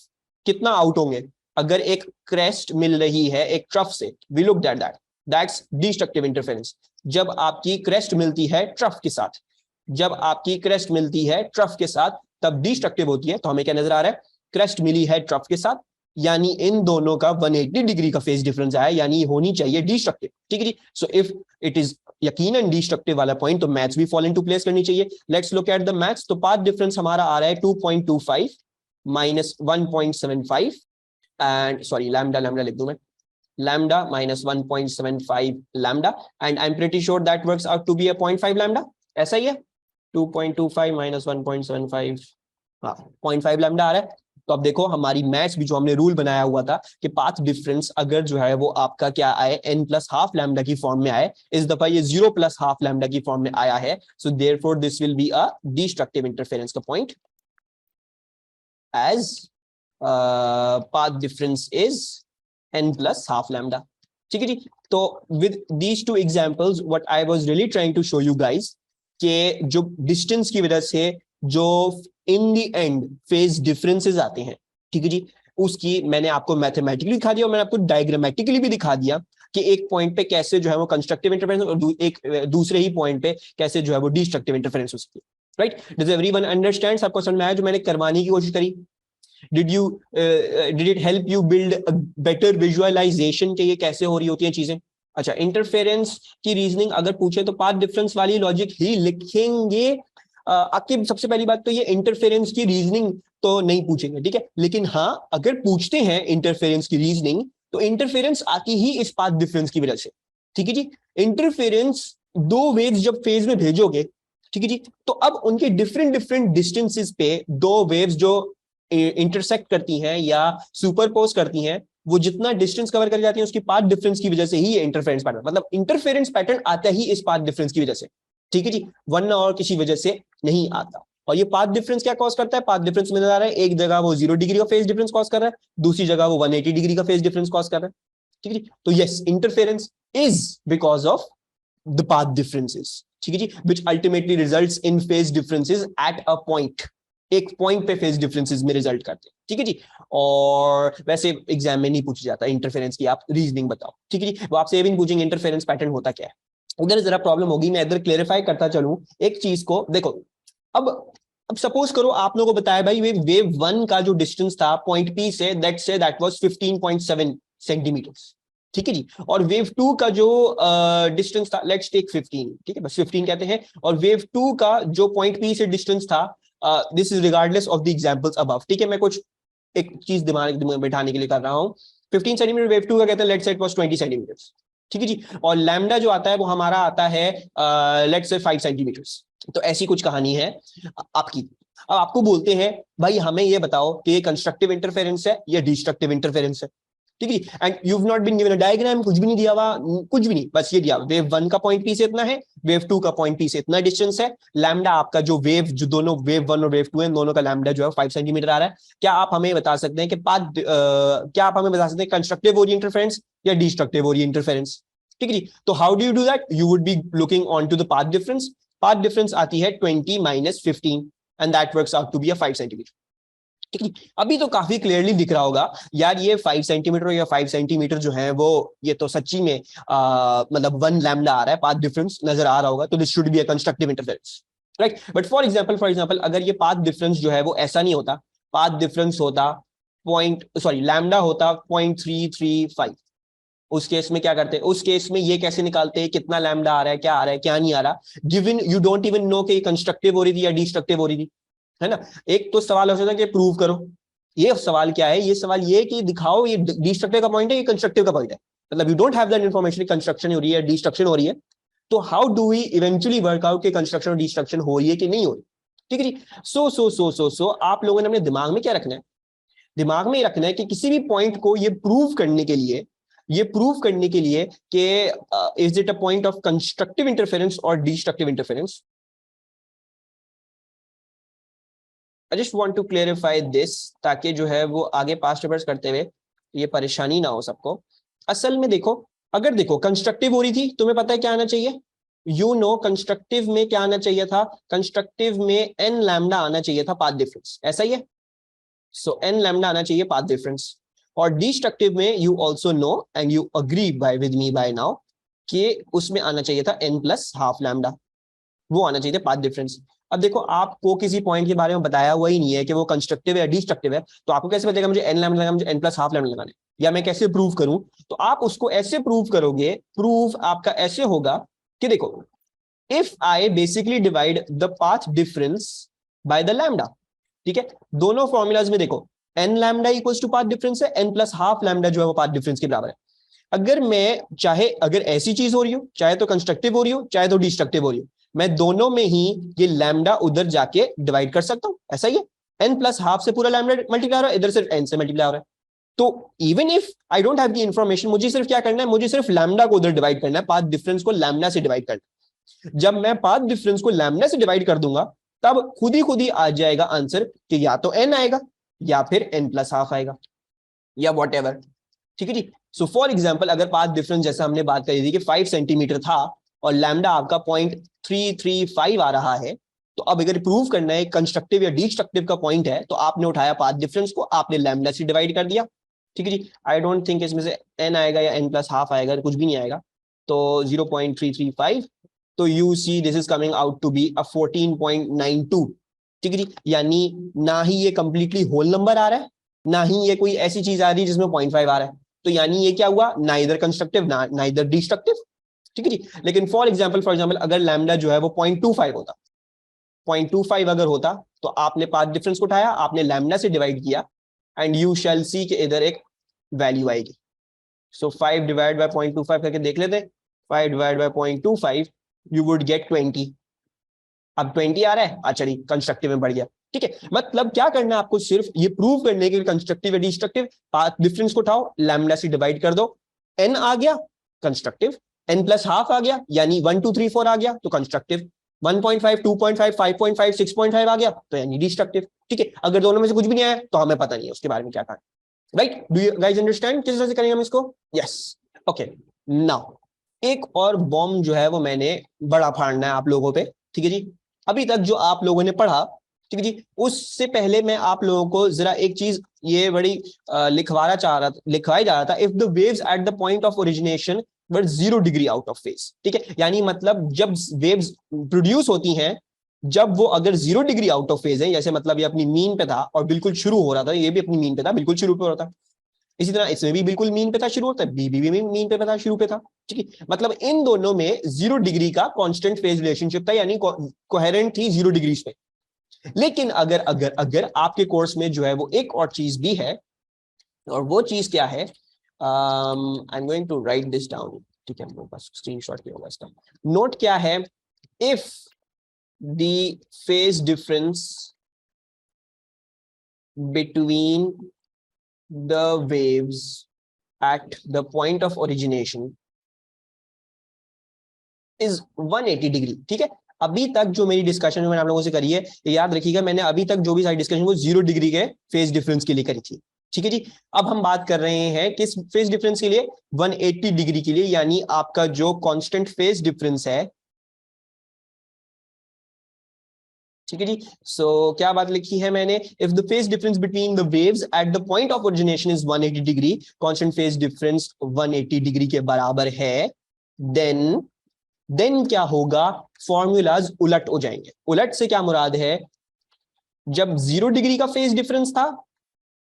कितना आउट होंगे, अगर एक क्रेस्ट मिल रही है एक ट्रफ से, we look that that's destructive interference. जब आपकी क्रेस्ट मिलती है ट्रफ के साथ, जब आपकी क्रेस्ट मिलती है ट्रफ के साथ तब डिस्ट्रक्टिव होती है. तो हमें क्या नजर आ रहा है, क्रेस्ट मिली है ट्रफ के साथ, यानी इन दोनों का 180 डिग्री का फेज डिफरेंस आया, यानी होनी चाहिए डिस्ट्रक्टिव, ठीक है जी. सो इफ इट इज यकीनन डिस्ट्रक्टिव वाला पॉइंट, तो मैथ्स भी फॉल इनटू प्लेस करनी चाहिए. Let's look at the maths. तो पाथ डिफरेंस हमारा आ रहा है 2.25 माइनस 1.75 एंड सॉरी लैम्डा लिख दूं मैं, lambda minus 1.75 lambda, and I'm pretty sure that works out to be a 0.5 lambda. ऐसा ही है, 2.25 minus 1.75, हाँ 0.5 lambda आ रहा है. तो अब देखो हमारी मैथ्स भी जो हमने रूल बनाया हुआ था कि पाथ डिफरेंस अगर जो है वो आपका क्या आए n प्लस हाफ लैम्डा की फॉर्म में आए, इस दफा ये 0 प्लस हाफ लैम्डा की फॉर्म में आया है. So therefore this will be a destructive interference का point as path difference is n plus half lambda, ठीक है जी. तो with these two examples what I was really trying to show you guys कि जो डिस्टेंस की वजह से जो in the end phase differences आते हैं, ठीक है जी, उसकी मैंने आपको मैथमेटिकली दिखा दिया और मैंने आपको डायग्रामेटिकली भी दिखा दिया कि एक पॉइंट पे कैसे जो है वो कंस्ट्रक्टिव इंटरफेरेंस और एक दूसरे ही पॉइंट पे कैसे जो है वो डिस्ट्रक्टिव इंटरफेरेंस हो सकती है, राइट. डज एवरीवन अंडरस्टैंड, सबको समझ में आया जो मैंने करवाने की कोशिश करी. did it help you build a better visualization कि ये कैसे हो रही होती हैं चीजें. अच्छा, इंटरफेरेंस की रीजनिंग अगर पूछे तो पाथ डिफरेंस वाली लॉजिक ही लिखेंगे. आखिर सबसे पहली बात तो ये इंटरफेरेंस की रीजनिंग तो नहीं पूछेंगे, ठीक है, लेकिन हाँ अगर पूछते हैं इंटरफेरेंस की रीजनिंग तो इंटरफेरेंस आती ही इस पाथ डिफरेंस की वजह से, ठीक है जी. इंटरफेरेंस दो वेव्स जब फेज में भेजोगे, ठीक है जी, तो अब उनके डिफरेंट डिस्टेंसेस पे दो वेव्स जो इंटरसेक्ट करती हैं या सुपरपोज करती हैं, वो जितना डिस्टेंस कवर कर जाती है उसकी पाथ डिफरेंस की वजह से ही ये इंटरफेरेंस पैटर्न, मतलब इंटरफेरेंस पैटर्न आता ही इस पाथ डिफरेंस की वजह से, ठीक है जी, वरना और किसी वजह से नहीं आता. और ये पाथ डिफरेंस क्या कॉज करता है, पाथ डिफरेंस में नजर आ रहा है एक जगह वो 0 डिग्री का फेज डिफरेंस कॉज कर रहा है, दूसरी जगह वो 180 डिग्री का फेज डिफरेंस कॉज कर रहा है, ठीक है जी. तो yes, interference is because of the path differences, ठीक है जी, which ultimately results in phase differences at a point. एक पॉइंट पे फेज डिफरेंसेस में रिजल्ट करते हैं, ठीक है जी. और वैसे एग्जाम में नहीं पूछा जाता इंटरफेरेंस की, आप रीजनिंग बताओ, ठीक है जी. वो आपसे ये भी नहीं पूछेंगे इंटरफेरेंस पैटर्न होता क्या है. उधर जरा प्रॉब्लम होगी, मैं इधर क्लेरिफाई करता चलूं एक चीज को. देखो अब सपोज करो आप लोगों को बताया भाई वेव 1 का जो डिस्टेंस था पॉइंट पी से दैट वाज 15.7 सेंटीमीटर्स, ठीक है जी. और वेव 2 का जो डिस्टेंस था, लेट्स टेक 15, ठीक है, बस 15 कहते हैं. और वेव 2 का जो पॉइंट पी से डिस्टेंस था, this is regardless of the examples above, ठीक है. मैं कुछ एक चीज दिमाग में बैठाने के लिए कर रहा हूं. 15 सेंटीमीटर वेव 2 का कहते हैं, let's say it was 20 centimetres, ठीक है जी. और लैम्डा जो आता है वो हमारा आता है लेट्स से 5 सेंटीमीटर्स. तो ऐसी कुछ कहानी है आपकी. अब आपको बोलते हैं भाई हमें ये बताओ कि ये कंस्ट्रक्टिव इंटरफेरेंस है या डिस्ट्रक्टिव इंटरफेरेंस है. ठीक है। And you have not been given a diagram, कुछ भी नहीं दिया हुआ, कुछ भी नहीं, बस ये दिया वेव 1 का पॉइंट पी से इतना है, वेव 2 का पॉइंट पी से इतना डिस्टेंस है, लैम्डा आपका जो वेव, जो दोनों वेव 1 और वेव 2 है, दोनों का लैम्डा जो है 5 सेंटीमीटर आ रहा है। क्या आप हमें बता सकते हैं कि क्या आप हमें बता सकते हैं कंस्ट्रक्टिव ओरिएंट इंटरफेरेंस या डिस्ट्रक्टिव ओरिएंट इंटरफेरेंस? ठीक है जी। तो how do you do that? You would be looking on to the path difference. Path difference आती है 20 minus 15 and that works out to be a 5 centimetre. ठीक है, अभी तो काफी क्लियरली दिख रहा होगा यार, ये 5 सेंटीमीटर या 5 सेंटीमीटर जो है वो, ये तो सच्ची में मतलब 1 लैम्डा आ रहा है, पाथ डिफरेंस नजर आ रहा होगा, तो this should be a constructive interference, right. But for example अगर ये पाथ डिफरेंस जो है वो ऐसा नहीं होता, पाथ डिफरेंस होता लैम्डा होता 0.335, उस केस में क्या करते हैं? उस केस में ये कैसे निकालते हैं कितना लैम्डा आ रहा है, क्या आ रहा है, क्या नहीं आ रहा, given you don't even know कि कंस्ट्रक्टिव हो रही थी या डिस्ट्रक्टिव हो रही थी, है ना। एक तो सवाल हो सकता है कि प्रूव करो, ये सवाल क्या है, ये सवाल ये कि दिखाओ ये डिस्ट्रक्टिव का पॉइंट है, ये कंस्ट्रक्टिव का पॉइंट है, मतलब you don't have that information, construction हो रही है, डिस्ट्रक्शन हो रही है, तो how do we eventually work out कि कंस्ट्रक्शन और डिस्ट्रक्शन हो रही है कि नहीं हो रही? ठीक है जी। सो आप लोगों ने अपने दिमाग में क्या रखना है? दिमाग में रखना है कि किसी भी पॉइंट को ये प्रूव करने के लिए, ये प्रूव करने के लिए कि is it a point of constructive interference और destructive interference. I just want to clarify this, ताकि जो है वो आगे पास्ट पेपर्स करते हुए ये परेशानी ना हो सबको। असल में देखो, अगर देखो कंस्ट्रक्टिव हो रही थी, तुम्हें पता है क्या आना चाहिए? यू नो कंस्ट्रक्टिव में क्या आना चाहिए था? कंस्ट्रक्टिव में एन लैम्डा आना चाहिए था पाथ डिफरेंस, ऐसा ही है। सो एन लैम्डा आना चाहिए पाथ डिफरेंस। और डिस्ट्रक्टिव में you also know and you agree by with me by now कि उसमें आना चाहिए था एन प्लस हाफ लैम्डा, वो आना चाहिए पाथ डिफरेंस। अब देखो, आपको किसी पॉइंट के बारे में बताया हुआ ही नहीं है कि वो कंस्ट्रक्टिव है या डिस्ट्रक्टिव है, तो आपको कैसे बताएगा मुझे एन लैम्डा लगाना, मुझे एन प्लस हाफ लैम्डा लगाना है, या मैं कैसे प्रूव करूं? तो आप उसको ऐसे प्रूव करोगे, प्रूव आपका ऐसे होगा कि देखो, if I basically divide the path difference by the lambda, ठीक है, दोनों फॉर्मूलाज में देखो n lambda equals to path difference है, एन प्लस हाफ लैम्डा जो है वो पाथ डिफरेंस के बराबर है। अगर मैं चाहे, अगर ऐसी चीज हो रही हो, चाहे तो कंस्ट्रक्टिव हो रही हो, चाहे तो डिस्ट्रक्टिव हो रही हो, मैं दोनों में ही ये लैम्डा उधर जाके डिवाइड कर सकता हूं, ऐसा ही है। एन प्लस हाफ से पूरा लैम्डा मल्टीप्लाई हो रहा है, इधर सिर्फ एन से मल्टीप्लाई हो रहा है। तो even if I don't have the information, मुझे सिर्फ क्या करना है, मुझे सिर्फ लैम्डा को उधर डिवाइड करना है, पाथ डिफरेंस को लैम्डा से डिवाइड करना है। जब मैं पाथ डिफरेंस को लैम्डा से डिवाइड कर दूंगा, तब खुद ही आ जाएगा आंसर कि या तो एन आएगा या फिर एन प्लस हाफ आएगा या वॉट एवर। ठीक है जी। सो फॉर एग्जाम्पल अगर पाथ डिफरेंस जैसा हमने बात करी थी कि 5 सेंटीमीटर था और लैम्डा आपका 0.335 आ रहा है, तो अब अगर प्रूव करना है कंस्ट्रक्टिव या डिस्ट्रक्टिव का पॉइंट है, तो आपने उठाया पाथ डिफरेंस को, आपने लैम्डा से डिवाइड कर दिया। ठीक है जी। आई डोंट थिंक इसमें से एन आएगा या एन प्लस हाफ आएगा, कुछ भी नहीं आएगा, तो 0.335, तो you see this is coming out to be a 14.92। ठीक है जी। यानी ना ही ये कंप्लीटली होल नंबर आ रहा है, ना ही ये कोई ऐसी चीज आ रही है जिसमें 0.5 आ रहा है, तो यानी ये क्या हुआ, ना इधर कंस्ट्रक्टिव ना इधर डिस्ट्रक्टिव। ठीक है जी। लेकिन फॉर एग्जांपल अगर लैम्डा जो है वो 0.25 होता, 0.25 अगर होता, तो आपने पाथ डिफरेंस को उठाया, आपने लैम्डा से डिवाइड किया, एंड यू शैल सी कि इधर एक वैल्यू आएगी। सो 5 डिवाइड बाय 0.25 करके देख लेते। 5 divide by 0.25, you would get 20। अब 20 आ रहा है, अच्छा नहीं, कंस्ट्रक्टिव में बढ़ गया। ठीक है, मतलब क्या करना है आपको, सिर्फ ये प्रूव करने के लिए कंस्ट्रक्टिव या डिस्ट्रक्टिव, पाथ डिफरेंस को उठाओ, लैम्डा से डिवाइड कर दो, एन आ गया कंस्ट्रक्टिव, एन प्लस हाफ आ गया, यानी 1 2 3 4 आ गया तो कंस्ट्रक्टिव, 1.5 2.5 5.5 6.5 आ गया तो यानी डिस्ट्रक्टिव। ठीक है, अगर दोनों में से कुछ भी नहीं आया तो हमें पता नहीं है उसके बारे में क्या कहा। Right, do you guys understand किस तरह से करेंगे हम इसको? Yes, okay. नाउ एक और बॉम्ब जो है वो मैंने बड़ा फाड़ना है आप लोगों पे। ठीक है जी। अभी तक जो आप लोगों ने पढ़ा, ठीक है जी, उससे पहले मैं आप लोगों को जरा एक चीज ये बड़ी लिखवाई जा रहा था, if the waves at the point of origination were 0 degree out of phase. ठीक है, यानी मतलब जब वेव्स प्रोड्यूस होती हैं, जब वो अगर 0 डिग्री आउट ऑफ फेज है, जैसे मतलब ये अपनी मीन पे था और बिल्कुल शुरू हो रहा था, ये भी अपनी मीन पे था, बिल्कुल शुरू पे हो रहा था, इसी तरह इसमें भी बिल्कुल मीन पे था, शुरू होता है, बी भी मीन पे था, शुरू पे था। ठीक है, मतलब इन दोनों में 0 डिग्री का कांस्टेंट फेज रिलेशनशिप था, यानी कोहेरेंट थी 0 डिग्री पे। लेकिन अगर अगर अगर आपके कोर्स में जो है वो एक और चीज भी है, और वो चीज क्या है, I am going to write this down. ठीक है, मेरे पास स्क्रीनशॉट भी होगा इसका। नोट क्या है, if the phase difference between the waves at the point of origination is 180 degree. ठीक है, अभी तक जो मेरी डिस्कशन मैंने आप लोगों से करी है, याद रखिएगा मैंने अभी तक जो भी सारी डिस्कशन वो 0 डिग्री के फेज डिफरेंस के लिए करी थी। ठीक है जी, अब हम बात कर रहे हैं किस फेज डिफरेंस के लिए, 180 डिग्री के लिए, यानी आपका जो कांस्टेंट फेज डिफरेंस है। ठीक है जी, सो क्या बात लिखी है मैंने, if the phase difference between the waves at the point of origination is 180 degree, constant phase difference 180 degree के बराबर है, देन क्या होगा, फॉर्मूलाज उलट हो जाएंगे। उलट से क्या मुराद है, जब 0 डिग्री का फेज डिफरेंस था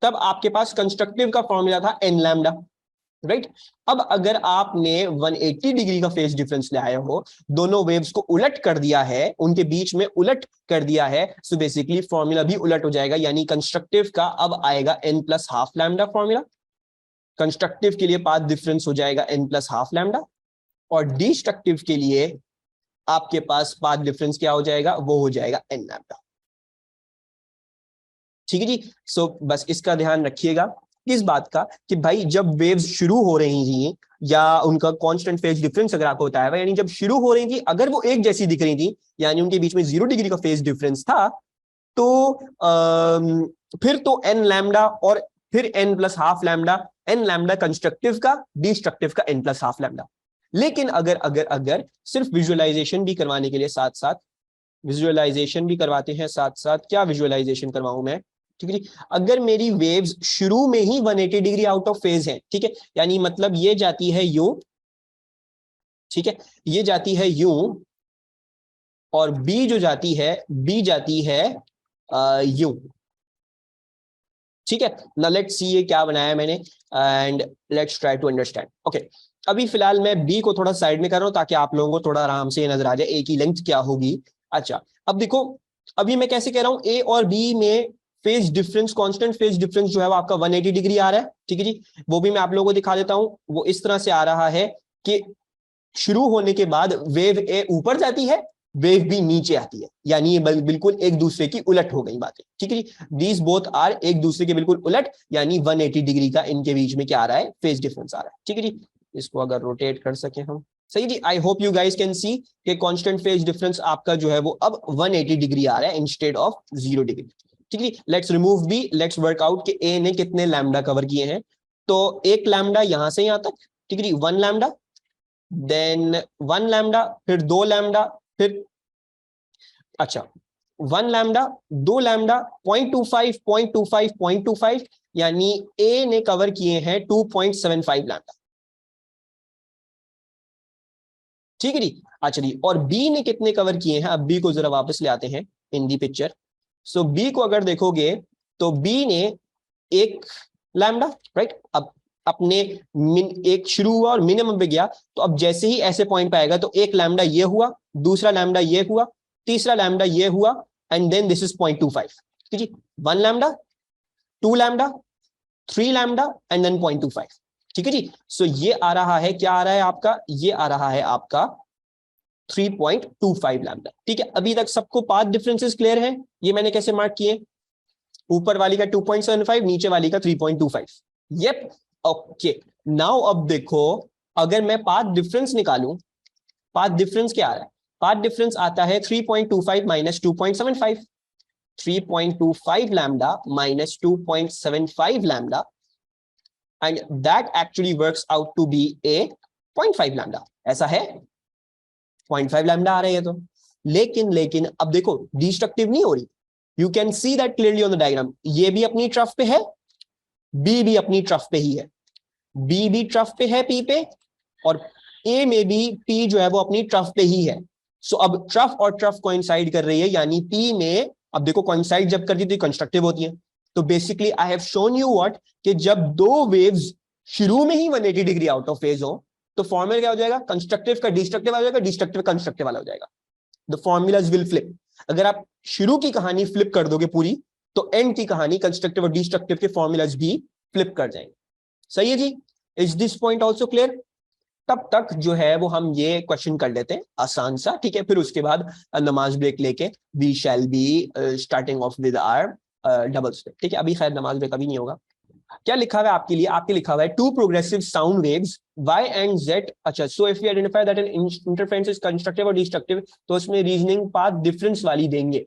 तब आपके पास कंस्ट्रक्टिव का फॉर्मूला था n लैम्डा, राइट। अब अगर आपने 180 डिग्री का फेज डिफरेंस ले आए हो, दोनों वेव्स को उलट कर दिया है, उनके बीच में उलट कर दिया है, सो बेसिकली फॉर्मूला भी उलट हो जाएगा, यानी कंस्ट्रक्टिव का अब आएगा n plus half lambda formula, constructive के लिए पाथ डिफरेंस हो जाएगा n प्लस हाफ लैम्डा, और डिस्ट्रक्टिव के लिए आपके पास पाथ डिफरेंस क्या हो जाएगा, वो हो जाएगा n लैम्डा। ठीक है जी, सो बस इसका ध्यान रखिएगा किस बात का, कि भाई जब वेव्स शुरू हो रही थी या उनका कांस्टेंट फेज डिफरेंस अगर आपको बताया हुआ, यानी जब शुरू हो रही थी अगर वो एक जैसी दिख रही थी, यानी उनके बीच में 0 डिग्री का फेज डिफरेंस था, तो फिर तो n लैम्डा और फिर n plus half lambda, n lambda constructive का, डिस्ट्रक्टिव का n प्लस हाफ लैम्डा। लेकिन अगर अगर अगर सिर्फ विजुअलाइजेशन भी करवाने के लिए साथ साथ, विजुअलाइजेशन भी करवाते हैं साथ साथ, क्या विजुअलाइजेशन करवाऊं मैं, ठीक है जी, अगर मेरी वेव्स शुरू में ही 180 डिग्री आउट ऑफ फेज है, ठीक है, यानी मतलब ये जाती है यूं, ठीक है, ये जाती है यूं, और बी जो जाती है, बी जाती है यूं। ठीक है ना, लेट्स सी ये क्या बनाया मैंने, and let's try to understand. Okay, अभी फिलहाल मैं बी को थोड़ा साइड में कर रहा हूं ताकि आप लोगों को थोड़ा आराम से नजर आ जाए ए की लेंथ क्या होगी। अच्छा, अब देखो, अभी मैं कैसे कह रहा हूं, ए और बी में phase difference, constant phase difference जो है वो आपका 180 डिग्री आ रहा है। ठीक है जी, वो भी मैं आप लोगों को दिखा देता हूं, वो इस तरह से आ रहा है कि शुरू होने के बाद वेव ए ऊपर जाती है, वेव बी नीचे आती है, यानी ये बिल्कुल एक दूसरे की उलट हो गई बातें। ठीक है जी, दीज बोथ आर एक दूसरे के बिल्कुल उलट, यानी 180 डिग्री का इनके बीच में क्या आ रहा है, फेज डिफरेंस आ रहा है। ठीक है जी, इसको अगर रोटेट कर सके हम, सही जी, I hope you guys can see कि कांस्टेंट फेज डिफरेंस आपका जो है वो अब 180 डिग्री आ रहा है इंस्टेड ऑफ 0 डिग्री। ठीक है, let's remove B, let's work out कि ए ने कितने लैम्डा कवर किए हैं। तो एक लैम्डा यहां से यहां तक, ठीक है जी, 1 लैम्डा, देन 1 लैम्डा, फिर 2 लैम्डा, फिर अच्छा 1 लैम्डा, 2 लैम्डा, 0.25 0.25 0.25, यानी ए ने कवर किए हैं 2.75 लैम्डा। ठीक है जी, अच्छा जी, और बी ने कितने कवर किए हैं, अब बी को जरा वापस ले आते हैं इन दी पिक्चर। सो बी को अगर देखोगे तो बी ने 1 लैम्डा, राइट, अब अपने एक शुरू हुआ और मिनिमम पे गया, तो अब जैसे ही ऐसे पॉइंट पे आएगा तो 1 लैम्डा ये हुआ, दूसरा लैम्डा ये हुआ, तीसरा लैम्डा ये हुआ, एंड देन दिस इज 0.25। ठीक है, 1 lambda, 2 lambda, 3 lambda, and then 0.25। ठीक है जी, सो ये आ रहा है, क्या आ रहा है आपका, ये आ रहा है आपका 3.25 लैम्डा। ठीक है, अभी तक सबको पाथ डिफरेंसेस क्लियर है, ये मैंने कैसे मार्क किए, ऊपर वाली का 2.75, नीचे वाली का 3.25। यप, ओके, नाउ अब देखो, अगर मैं पाथ डिफरेंस निकालूं, पाथ डिफरेंस क्या आ रहा है, पाथ डिफरेंस आता है 3.25 minus 2.75, 3.25 lambda minus 2.75 lambda, and that actually works out to be a 0.5 lambda. ऐसा है, 0.5 लैम्डा आ रहा है तो, लेकिन अब देखो डिस्ट्रक्टिव नहीं हो रही, you can see that clearly on the diagram, ये भी अपनी ट्रफ पे है, बी भी अपनी ट्रफ पे ही है, बी भी ट्रफ पे है पी पे, और ए में भी पी जो है वो अपनी ट्रफ पे ही है। सो अब ट्रफ और ट्रफ कोइंसाइड कर रही है, यानी पी में, अब देखो कोइंसाइड जब करती है तो कंस्ट्रक्टिव होती है, तो basically I have shown you what, कि जब दो वेव्स शुरू में ही 180 डिग्री आउट ऑफ फेज हो, तो फॉर्मूला क्या हो जाएगा, कंस्ट्रक्टिव का डिस्ट्रक्टिव आ जाएगा, डिस्ट्रक्टिव कंस्ट्रक्टिव वाला हो जाएगा, द फॉर्मूलाज विल फ्लिप। अगर आप शुरू की कहानी फ्लिप कर दोगे पूरी, तो एंड की कहानी कंस्ट्रक्टिव और डिस्ट्रक्टिव के फॉर्मूलाज भी फ्लिप कर जाएंगे। सही है जी, is this point also clear? तब तक जो है वो हम ये क्वेश्चन कर लेते हैं आसान सा, ठीक है, फिर उसके बाद नमाज ब्रेक लेके we shall be starting off with our double step. ठीक है, अभी शायद नमाज ब्रेक अभी नहीं होगा, क्या लिखा हुआ है आपके लिए? आपके लिखा हुआ है two progressive sound waves y and z. अच्छा, so if we identify that an interference is constructive और डिस्ट्रक्टिव, तो इसमें रीजनिंग पाथ डिफरेंस वाली देंगे.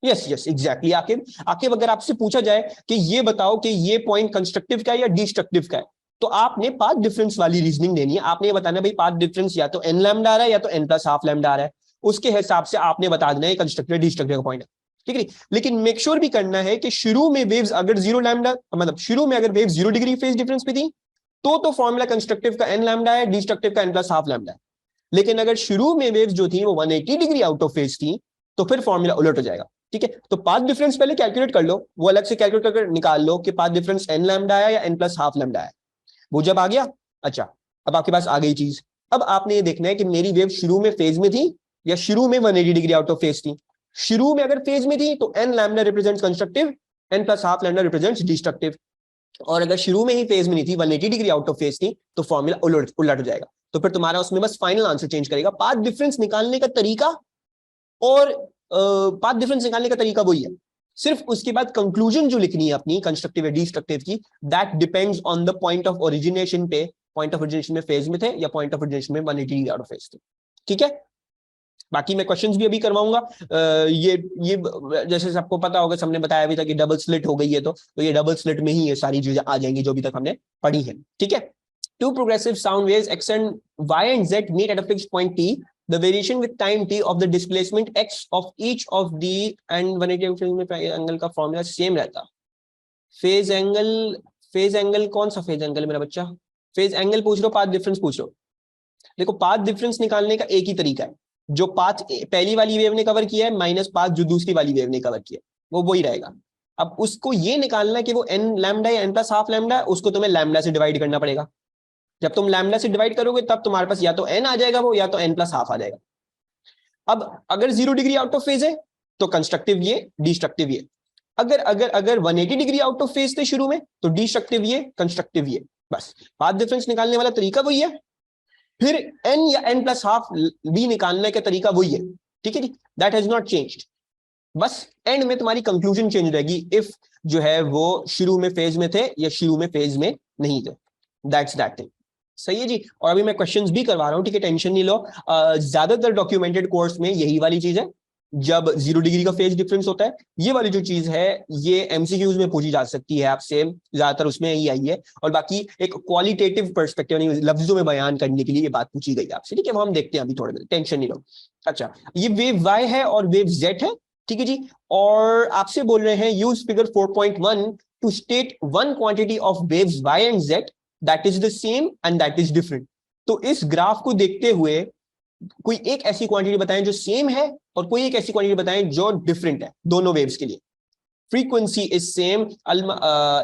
Yes yes exactly. Aqib, Aqib अगर आपसे पूछा जाए कि ये बताओ कि ये पॉइंट कंस्ट्रक्टिव का है या डिस्ट्रक्टिव का है, तो आपने पाथ डिफरेंस वाली रीजनिंग देनी है. आपने ये बताना भाई पाथ डिफरेंस या तो n लैम्डा आ रहा है या तो n प्लस हाफ लैम्डा आ रहा है. उसके हिसाब से आपने बता देना है कंस्ट्रक्टिव डिस्ट्रक्टिव का पॉइंट है. ठीक है. लेकिन मेक श्योर भी करना है कि शुरू में वेव्स अगर जीरो लैम्डा, मतलब शुरू में अगर वेव्स 0 डिग्री फेज डिफरेंस पे थी, तो फॉर्मूला कंस्ट्रक्टिव का n लैम्डा है, डिस्ट्रक्टिव का n प्लस हाफ लैम्डा है. लेकिन अगर शुरू में वेव्स जो थी वो 180 डिग्री आउट ऑफ फेज थी, तो फिर फॉर्मूला उलट हो जाएगा. ठीक है. तो पाथ डिफरेंस पहले कैलकुलेट कर लो, वो अलग से कैलकुलेट कर निकाल लो कि पाथ डिफरेंस n लैम्डा है या n प्लस हाफ लैम्डा है. वो जब आ गया, अच्छा अब आपके पास आ गई चीज. अब आपने ये देखना है कि मेरी वेव शुरू में फेज में थी या शुरू में 180 डिग्री आउट ऑफ फेज थी. शुरू में अगर फेज में थी तो n lambda represents constructive, n plus half lambda represents destructive. और अगर शुरू में ही फेज में नहीं थी, 180 डिग्री आउट ऑफ फेज थी, तो फॉर्मूला उलट हो जाएगा. तो फिर तुम्हारा उसमें बस फाइनल आंसर चेंज करेगा. पाथ डिफरेंस निकालने का तरीका और पाथ डिफरेंस निकालने का तरीका वही है, सिर्फ उसके बाद कंक्लूजन जो लिखनी है अपनी कंस्ट्रक्टिव या डिस्ट्रक्टिव की, that depends on the point of origination पे. पॉइंट ऑफ ओरिजिनेशन में फेज में थे या पॉइंट ऑफ ओरिजिनेशन में 180 डिग्री आउट ऑफ फेज थे. ठीक है. बाकी मैं क्वेश्चंस भी अभी करवाऊंगा. ये जैसे सबको पता होगा, सबने बताया भी था कि डबल स्लिट हो गई है, तो ये डबल स्लिट में ही ये सारी चीजें आ जाएंगी जो अभी तक हमने पढ़ी है. ठीक है. Two progressive sound waves x and y and z meet at a fixed point t. The variation with time t of the displacement x of each of the and 180 में एंगल का फॉर्मूला सेम रहता. Phase angle कौन सा phase angle मेरा बच्चा? Phase angle पूछ लो, path difference पूछ लो. देखो पाथ डिफरेंस निकालने का एक ही तरीका है. जो पाथ पहली वाली वेव ने कवर किया है माइनस पाथ जो दूसरी वाली वेव ने कवर किया, वो वही रहेगा. अब उसको ये निकालना है कि वो n लैम्डा या n प्लस हाफ लैम्डा है, उसको तुम्हें लैम्डा से डिवाइड करना पड़ेगा. जब तुम लैम्डा से डिवाइड करोगे तब तुम्हारे पास या तो n आ जाएगा वो, या तो n प्लस हाफ आ जाएगा. अब अगर 0 डिग्री आउट ऑफ फेज है तो कंस्ट्रक्टिव ये, डिस्ट्रक्टिव ये. अगर अगर अगर 180 डिग्री आउट ऑफ फेज थे शुरू में, तो डिस्ट्रक्टिव ये, कंस्ट्रक्टिव ये. बस पाथ डिफरेंस निकालने वाला तरीका वही है. फिर n या n प्लस हाफ भी निकालने का तरीका वही है. ठीक है जी. That has not changed. बस एंड में तुम्हारी कंक्लूजन चेंज रहेगी इफ जो है वो शुरू में फेज में थे या शुरू में फेज में नहीं थे. That's that thing. सही है जी. और अभी मैं क्वेश्चंस भी करवा रहा हूं. ठीक है, टेंशन नहीं लो. ज्यादातर डॉक्यूमेंटेड कोर्स में यही वाली चीज है. जब 0 डिग्री का फेज डिफरेंस होता है, ये वाली जो चीज है ये एमसीक्यूज में पूछी जा सकती है आपसे, ज्यादातर उसमें ही आई है. और बाकी एक क्वालिटेटिव पर्सपेक्टिव लफ्जों में बयान करने के लिए ये बात पूछी गई आपसे. ठीक है, वो हम देखते हैं अभी थोड़ी देर, टेंशन नहीं लो. अच्छा, ये वेव y है और वेव z है. ठीक है जी. और आपसे बोल रहे हैं use figure 4.1 to state one quantity of waves y and z that is the same and that is different. तो इस ग्राफ को देखते हुए कोई एक ऐसी क्वांटिटी बताएं जो सेम है और कोई एक ऐसी क्वांटिटी बताएं जो डिफरेंट है दोनों वेव्स के लिए. Frequency is same.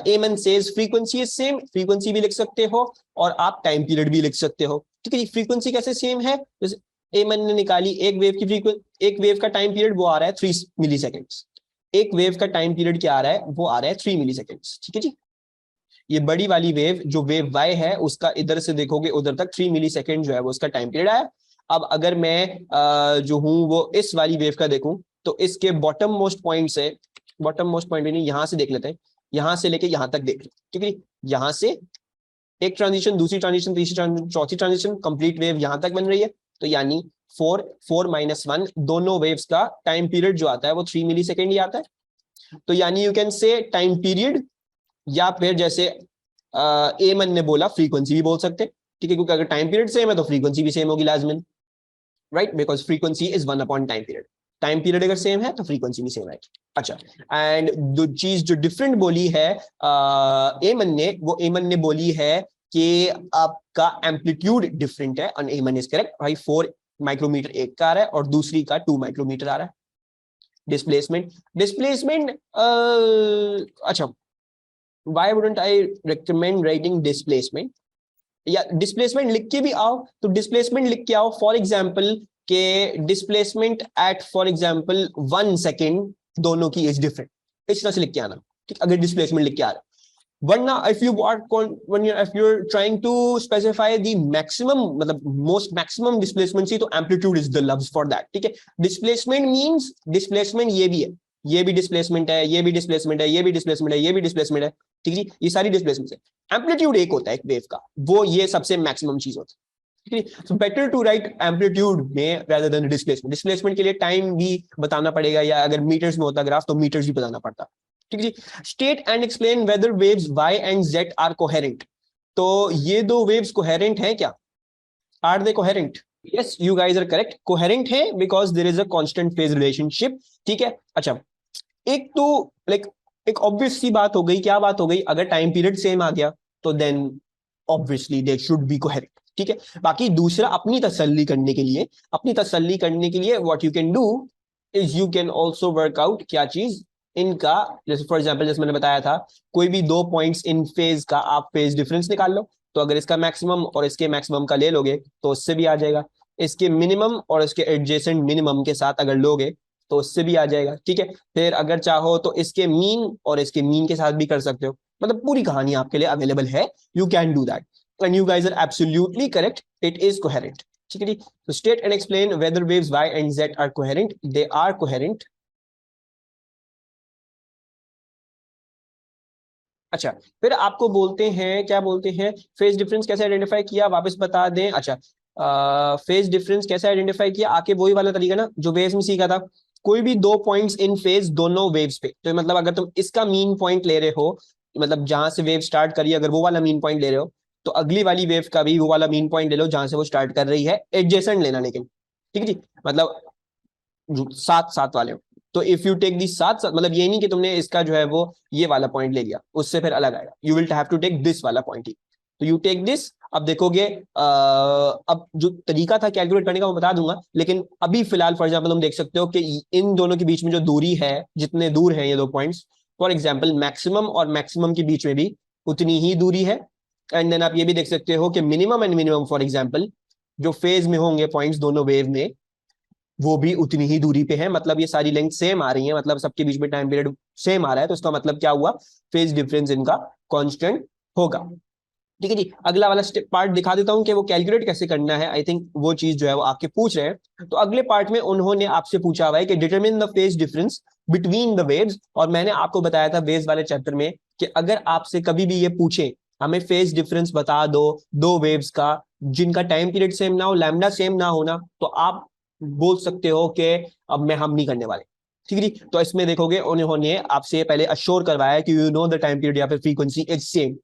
एमन says frequency is same. Frequency भी लिख सकते हो और आप टाइम पीरियड भी लिख सकते हो. ठीक है जी. फ्रीक्वेंसी कैसे सेम है? जैसे एमन ने निकाली एक वेव की फ्रीक्वेंसी, एक वेव का टाइम पीरियड वो आ रहा है 3 मिली सेकेंड्स. एक वेव का टाइम पीरियड क्या आ रहा है? वो आ रहा है 3 मिली सेकेंड्स. ठीक है जी. ये बड़ी वाली वेव जो वेव y है उसका इधर से देखोगे उधर तक 3 मिली सेकेंड जो है वो उसका टाइम पीरियड आया. अब अगर मैं जो हूं वो इस वाली वेव का देखूं, तो इसके बॉटम मोस्ट पॉइंट से, बॉटम मोस्ट पॉइंट नहीं, यहां से देख लेते हैं, यहां से लेके यहां तक देख लेते. ठीक है, यहां से एक ट्रांजिशन, दूसरी ट्रांजिशन, तीसरी ट्रांजिशन, चौथी ट्रांजिशन, कंप्लीट वेव यहां तक बन रही है. तो यानी 4 - 1 दोनों वेव्स का टाइम पीरियड जो आता है वो 3 मिली सेकेंड ही आता है. तो यानी you can say time period, या फिर जैसे एमन ने बोला फ्रीक्वेंसी भी बोल सकते. ठीक है, क्योंकि अगर टाइम पीरियड सेम है तो फ्रीक्वेंसी भी सेम होगी लाजमन, right, because frequency is 1 upon time period. Time period अगर सेम है तो फ्रीक्वेंसी भी सेम है. अच्छा, एंड जो चीज जो डिफरेंट बोली है एमन ने, वो एमन ने बोली है कि आपका एम्पलीट्यूड डिफरेंट है. और एमन इज करेक्ट भाई. 4 माइक्रोमीटर एक का आ रहा है और दूसरी का 2 माइक्रोमीटर आ रहा है. डिस्प्लेसमेंट अच्छा, why wouldn't I recommend writing displacement? या डिस्प्लेसमेंट लिख के भी आओ तो डिस्प्लेसमेंट लिख के आओ. फॉर एग्जाम्पल के displacement eight for example 1 second दोनों की इज डिफरेंट, इस तरह से लिख के आना. ठीक, अगर डिस्प्लेसमेंट लिख के आ रहा. वरना if you're trying to specify the maximum, मतलब most maximum displacement, तो amplitude is the loves for that. ठीक है, displacement means displacement ये भी है. ये भी डिस्प्लेसमेंट है, ये भी डिस्प्लेसमेंट है, ये भी डिस्प्लेसमेंट है, ये भी डिस्प्लेसमेंट है, ठीक है जी, ये सारी डिस्प्लेसमेंट है। एम्पलीट्यूड एक होता है एक वेव का, वो ये सबसे मैक्सिमम चीज होती है, ठीक है। So better to write amplitude में rather than डिस्प्लेसमेंट। डिस्प्लेसमेंट के लिए टाइम भी बताना पड़ेगा, या अगर मीटर्स में होता ग्राफ तो मीटर्स भी बताना पड़ता, ठीक है जी। State and explain whether waves y and z are coherent. तो ये दो वेव्स कोहेरेंट हैं क्या? Are they coherent? Yes, you guys are correct, coherent है because there is a constant phase relationship, ठीक है। अच्छा, एक तो लाइक एक ऑब्वियस सी बात हो गई, क्या बात हो गई, अगर टाइम पीरियड सेम आ गया तो then obviously they should be coherent, ठीक है। बाकी दूसरा, अपनी तसल्ली करने के लिए, अपनी तसल्ली करने के लिए what you can do is you can also work out क्या चीज इनका, जैसे फॉर एग्जाम्पल जैसे मैंने बताया था, कोई भी दो पॉइंट्स इन फेज का आप फेज डिफरेंस निकाल लो, तो अगर इसका मैक्सिमम और इसके मैक्सिमम का ले लोगे तो उससे भी आ जाएगा, इसके मिनिमम और इसके एडजेसेंट मिनिमम के साथ अगर लोगे तो उससे भी आ जाएगा, ठीक है। फिर अगर चाहो तो इसके मीन और इसके मीन के साथ भी कर सकते हो, मतलब पूरी कहानी आपके लिए अवेलेबल है, you can do that and you guys are absolutely correct, it is coherent, ठीक है जी। तो state and explain whether waves y and z are coherent, they are coherent. अच्छा, फिर आपको बोलते हैं, क्या बोलते हैं, फेज डिफरेंस कैसे आइडेंटिफाई किया, वापस बता दें। अच्छा, फेज डिफरेंस कैसे आइडेंटिफाई किया, आके वही वाला तरीका ना जो वेव्स में सीखा था, कोई भी दो पॉइंट्स इन फेज दोनों वेव्स पे, तो मतलब अगर तुम इसका मीन पॉइंट ले रहे हो, मतलब जहां से वेव स्टार्ट करी अगर वो वाला मीन पॉइंट ले रहे हो, तो अगली वाली वेव का भी वो वाला मीन पॉइंट ले लो जहां से वो स्टार्ट कर रही है, एडजेसेंट लेना लेकिन, ठीक है जी, मतलब साथ साथ वाले हो। तो इफ यू टेक दी साथ साथ, मतलब ये नहीं कि तुमने इसका जो है वो ये वाला पॉइंट ले लिया उससे फिर अलग आएगा, you will have to take this वाला पॉइंट ही, तो यू टेक दिस। अब देखोगे अब जो तरीका था कैलकुलेट करने का मैं बता दूंगा, लेकिन अभी फिलहाल फॉर एग्जाम्पल तुम देख सकते हो कि इन दोनों के बीच में जो दूरी है, जितने दूर है ये दो पॉइंट्स, फॉर एग्जाम्पल मैक्सिमम और मैक्सिमम के बीच में भी उतनी ही दूरी है। एंड देन आप ये भी देख सकते हो कि minimum and minimum for example जो फेज में होंगे पॉइंट्स दोनों वेव में, वो भी उतनी ही दूरी पे है, मतलब ये सारी लेंथ सेम आ रही है, मतलब सबके बीच में टाइम पीरियड सेम आ रहा है, तो इसका मतलब क्या हुआ, फेज डिफरेंस इनका कांस्टेंट होगा, ठीक है जी। अगला वाला स्टेप पार्ट दिखा देता हूं कि वो कैलकुलेट कैसे करना है, आई थिंक वो चीज जो है वो आपके पूछ रहे हैं। तो अगले पार्ट में उन्होंने आपसे पूछा हुआ है कि determine the phase difference between the waves, और मैंने आपको बताया था वेव्स वाले चैप्टर में कि अगर आपसे कभी भी ये पूछे हमें फेज डिफरेंस बता दो दो वेव्स का जिनका टाइम पीरियड सेम ना हो, लैम्डा सेम ना होना, तो आप बोल सकते हो कि अब मैं हम नहीं करने वाले, ठीक है जी। तो इसमें देखोगे उन्होंने आपसे पहले अश्योर करवाया कि you know the time period या फिर फ्रीक्वेंसी इज सेम,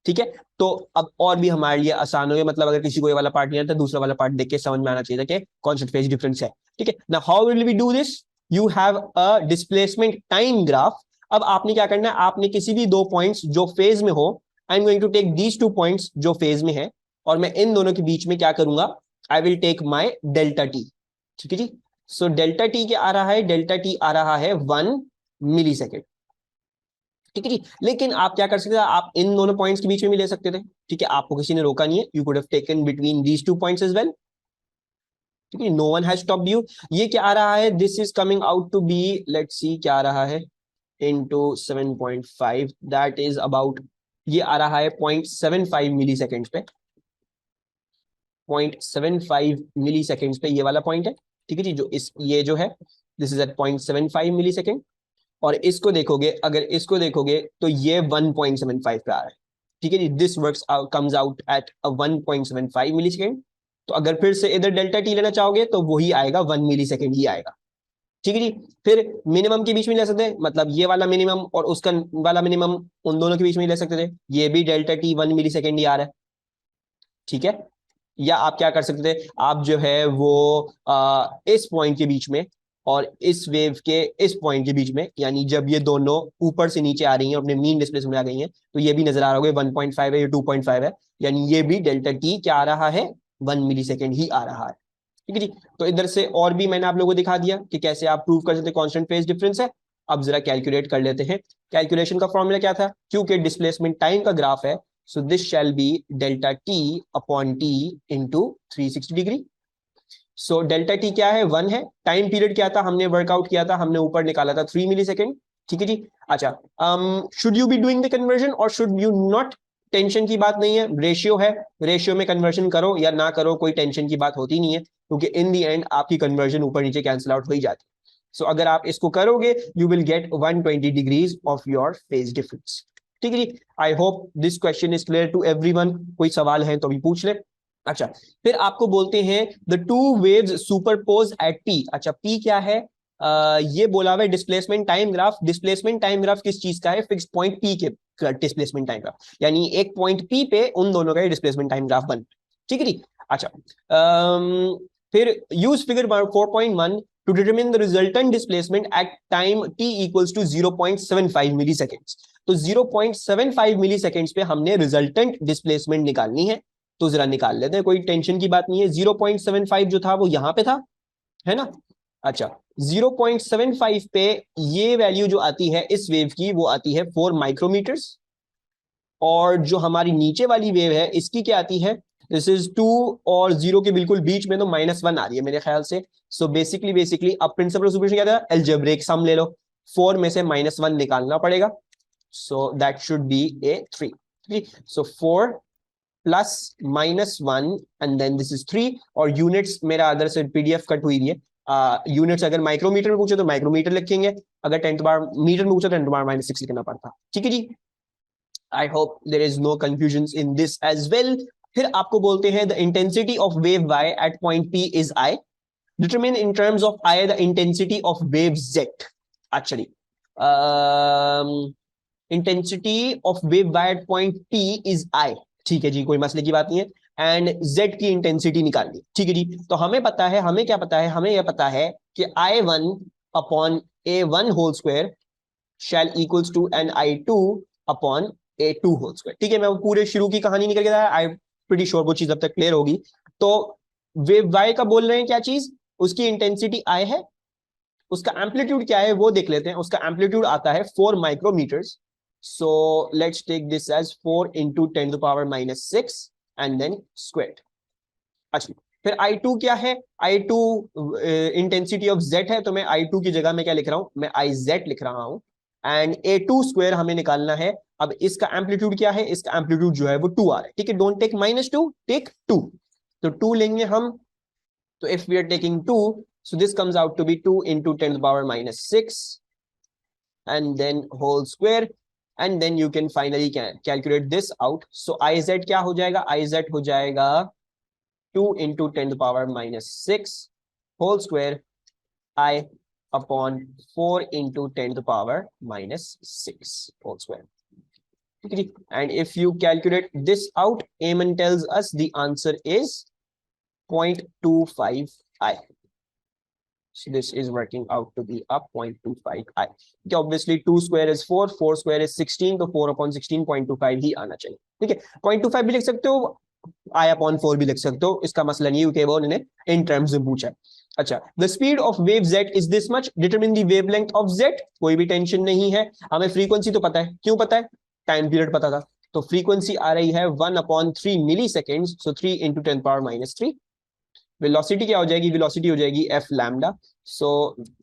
ठीक है। तो अब और भी हमारे लिए आसान हो गया, मतलब अगर किसी को ये वाला पार्ट नहीं आता दूसरा वाला पार्ट देख के समझ में आना चाहिए कि कौन सा फेज डिफरेंस है, ठीक है ना। How will we do this, you have a displacement time graph. अब आपने क्या करना है, आपने किसी भी दो पॉइंट्स जो फेज में हो, I am going to take these two points जो फेज में है, और मैं इन दोनों के बीच में क्या करूंगा, I will take my delta T, ठीक है जी। सो डेल्टा टी क्या आ रहा है, डेल्टा टी आ रहा है 1 मिली सेकेंड, ठीक है जी। लेकिन आप क्या कर सकते थे, आप इन दोनों पॉइंट्स के बीच में भी ले सकते थे, ठीक है, आपको किसी ने रोका नहीं है, you could have taken between these two points as well, ठीक है, no one has stopped you. ये क्या आ रहा है, this is coming out to be, let's see क्या आ रहा है, इनटू 7.5, दैट इज अबाउट, ये आ रहा है 0.75 मिली सेकेंड पे, 0.75 मिली सेकेंड पे ये वाला पॉइंट है, ठीक है जी, जो इस ये जो है this is at 0.75 millisecond. और इसको देखोगे, अगर इसको देखोगे तो ये 1.75 पे आ रहा है, ठीक है जी, this works comes out at 1.75 millisecond. तो अगर फिर से इधर डेल्टा टी लेना चाहोगे तो वही आएगा 1 मिली सेकेंड ही आएगा, ठीक है जी। फिर मिनिमम के बीच में ले सकते हैं, मतलब ये वाला मिनिमम और उसका वाला मिनिमम उन दोनों के बीच में ले सकते थे, ये भी डेल्टा टी 1 मिली सेकेंड ही आ रहा है, ठीक है। या आप क्या कर सकते थे, आप जो है वो इस पॉइंट के बीच में और इस वेव के इस पॉइंट के बीच में, यानी जब ये दोनों ऊपर से नीचे आ रही हैं अपने मीन डिस्प्लेसमेंट में आ गई हैं, तो ये भी नजर आ रहा होगा 1.5 है, ये 2.5 है, यानी ये भी डेल्टा टी क्या आ रहा है, 1 मिली सेकेंड ही आ रहा है, ठीक है जी। तो इधर से और भी मैंने आप लोगों को दिखा दिया कि कैसे आप प्रूव कर सकते हैं कांस्टेंट फेज डिफरेंस है। अब जरा कैलकुलेट कर लेते हैं, कैलकुलेशन का फॉर्मूला क्या था, क्योंकि डिस्प्लेसमेंट टाइम का ग्राफ है, so this shall be delta t upon t into 360 degree. So delta T क्या है, 1 है, टाइम पीरियड क्या था हमने वर्कआउट किया था, हमने ऊपर निकाला था 3 मिली सेकेंड, ठीक है जी। अच्छा, should you be doing the conversion और शुड यू नॉट, टेंशन की बात नहीं है, रेशियो है, रेशियो में कन्वर्जन करो या ना करो कोई टेंशन की बात होती नहीं है, क्योंकि इन दी एंड आपकी कन्वर्जन ऊपर नीचे कैंसिल आउट हो ही जाती है, सो अगर आप इसको करोगे you will get 120 degrees of your phase difference. ठीक है जी, I hope this question is clear to everyone. कोई सवाल है तो भी पूछ ले। अच्छा, फिर आपको बोलते हैं the two waves superpose at P. अच्छा, पी क्या है? ये बोला हुआ है displacement time graph. Displacement time graph किस चीज का है? फिक्स पॉइंट पी के डिस्प्लेसमेंट टाइम ग्राफ, यानी एक पॉइंट पी पे उन दोनों का डिस्प्लेसमेंट टाइम ग्राफ बन। ठीक है जी। अच्छा, फिर use figure 4.1 to determine the resultant displacement at time t equals to 0.75 milliseconds। तो 0.75 मिलीसेकेंड्स पे हमने रिजल्टेंट डिस्प्लेसमेंट निकालनी है। तो जरा निकाल लेते हैं, कोई टेंशन की बात नहीं है। 0.75 जो था वो यहां पे था, है ना? अच्छा, 0.75 पे ये वैल्यू जो आती है इस वेव की वो आती है 4 माइक्रोमीटर्स। और जो हमारी नीचे वाली वेव है इसकी क्या आती है? दिस इज 2 और 0 के बिल्कुल बीच में, तो -1 आ रही है मेरे ख्याल से। सो बेसिकली अब प्रिंसिपल ऑफ सुपरपोजिशन क्या था? अलजेब्रिक सम ले लो, 4 में से -1 निकालना पड़ेगा। So that should be a 3. So 4 plus -1 and then this is 3। और यूनिट्स मेरा अदर से पीडीएफ कट हुई है। यूनिट्स अगर माइक्रोमीटर में पूछे तो माइक्रोमीटर लिखेंगे, अगर 10 टू पावर मीटर में पूछे तो 10 टू पावर -6 लिखना पड़ता। ठीक है जी, I hope there is no confusion in this as well. फिर आपको बोलते हैं the intensity of wave y at point p is I। Determine in terms of I the intensity of wave z। Actually intensity of wave y at point p is I। ठीक है जी, कोई मसले की बात नहीं है। एंड z की intensity निकालनी। ठीक है जी, तो हमें पता है, हमें क्या पता है? हमें यह पता है कि I1 upon A1 whole square shall equals to n I2 upon A2 whole square. ठीक है, मैं पूरे शुरू की कहानी निकल के आया, आई प्रीटी श्योर वो चीज अब तक क्लियर होगी। तो वेव y का बोल रहे हैं क्या चीज? उसकी इंटेंसिटी I है, उसका एम्पलीट्यूड क्या है वो देख लेते हैं। उसका एम्पलीट्यूड आता है 4 micrometres. So let's take this as 4 into 10 to the power -6 and then square. अच्छा, फिर I2 क्या है? I2 इंटेंसिटी ऑफ Z है, तो मैं I2 की जगह में क्या लिख रहा हूं? मैं IZ लिख रहा हूं। एंड A2 स्क्वायर हमें निकालना है। अब इसका एम्पलीट्यूड क्या है? इसका एम्पलीट्यूड जो है वो 2 आ रहा है। ठीक है, डोंट टेक -2, टेक 2। तो 2 लेंगे हम। तो if we are taking 2, so this comes out to be 2 into 10 to the power -6 and then whole square, and then you can finally calculate this out। so IZ क्या हो जाएगा? IZ हो जाएगा 2 into 10 to the power -6 whole square I upon 4 into 10 to the power -6 whole square। and if you calculate this out, Eamon tells us the answer is 0.25 I। So this is working out to be a 0.25 I। Okay, obviously 2 square is 4, 4 square is 16, तो 4 upon 16 0.25 ही आना चाहिए। ठीक है, 0.25 भी लिख सकते हो, I upon 4 भी लिख सकते हो, इसका मसला नहीं है, वो उन्होंने इन टर्म्स में पूछा है। अच्छा, the speed of wave z is this much, determine the wavelength of z। कोई भी टेंशन नहीं है, हमें फ्रीक्वेंसी तो पता है। क्यों पता है? टाइम पीरियड पता था। तो फ्रीक्वेंसी आ रही है 1/3 मिली सेकेंड, सो 3 into 10 power -3। वेलोसिटी क्या हो जाएगी? वेलोसिटी हो जाएगी f lambda. So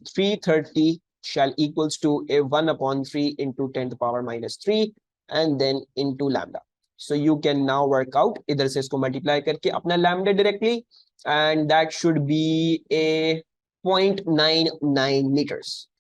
330 shall equals to a 1/3 into 10 to the power -3 and then into lambda। so you can now work out, इधर से इसको मल्टीप्लाई करके अपना lambda directly, and that should be a 0.99 meters।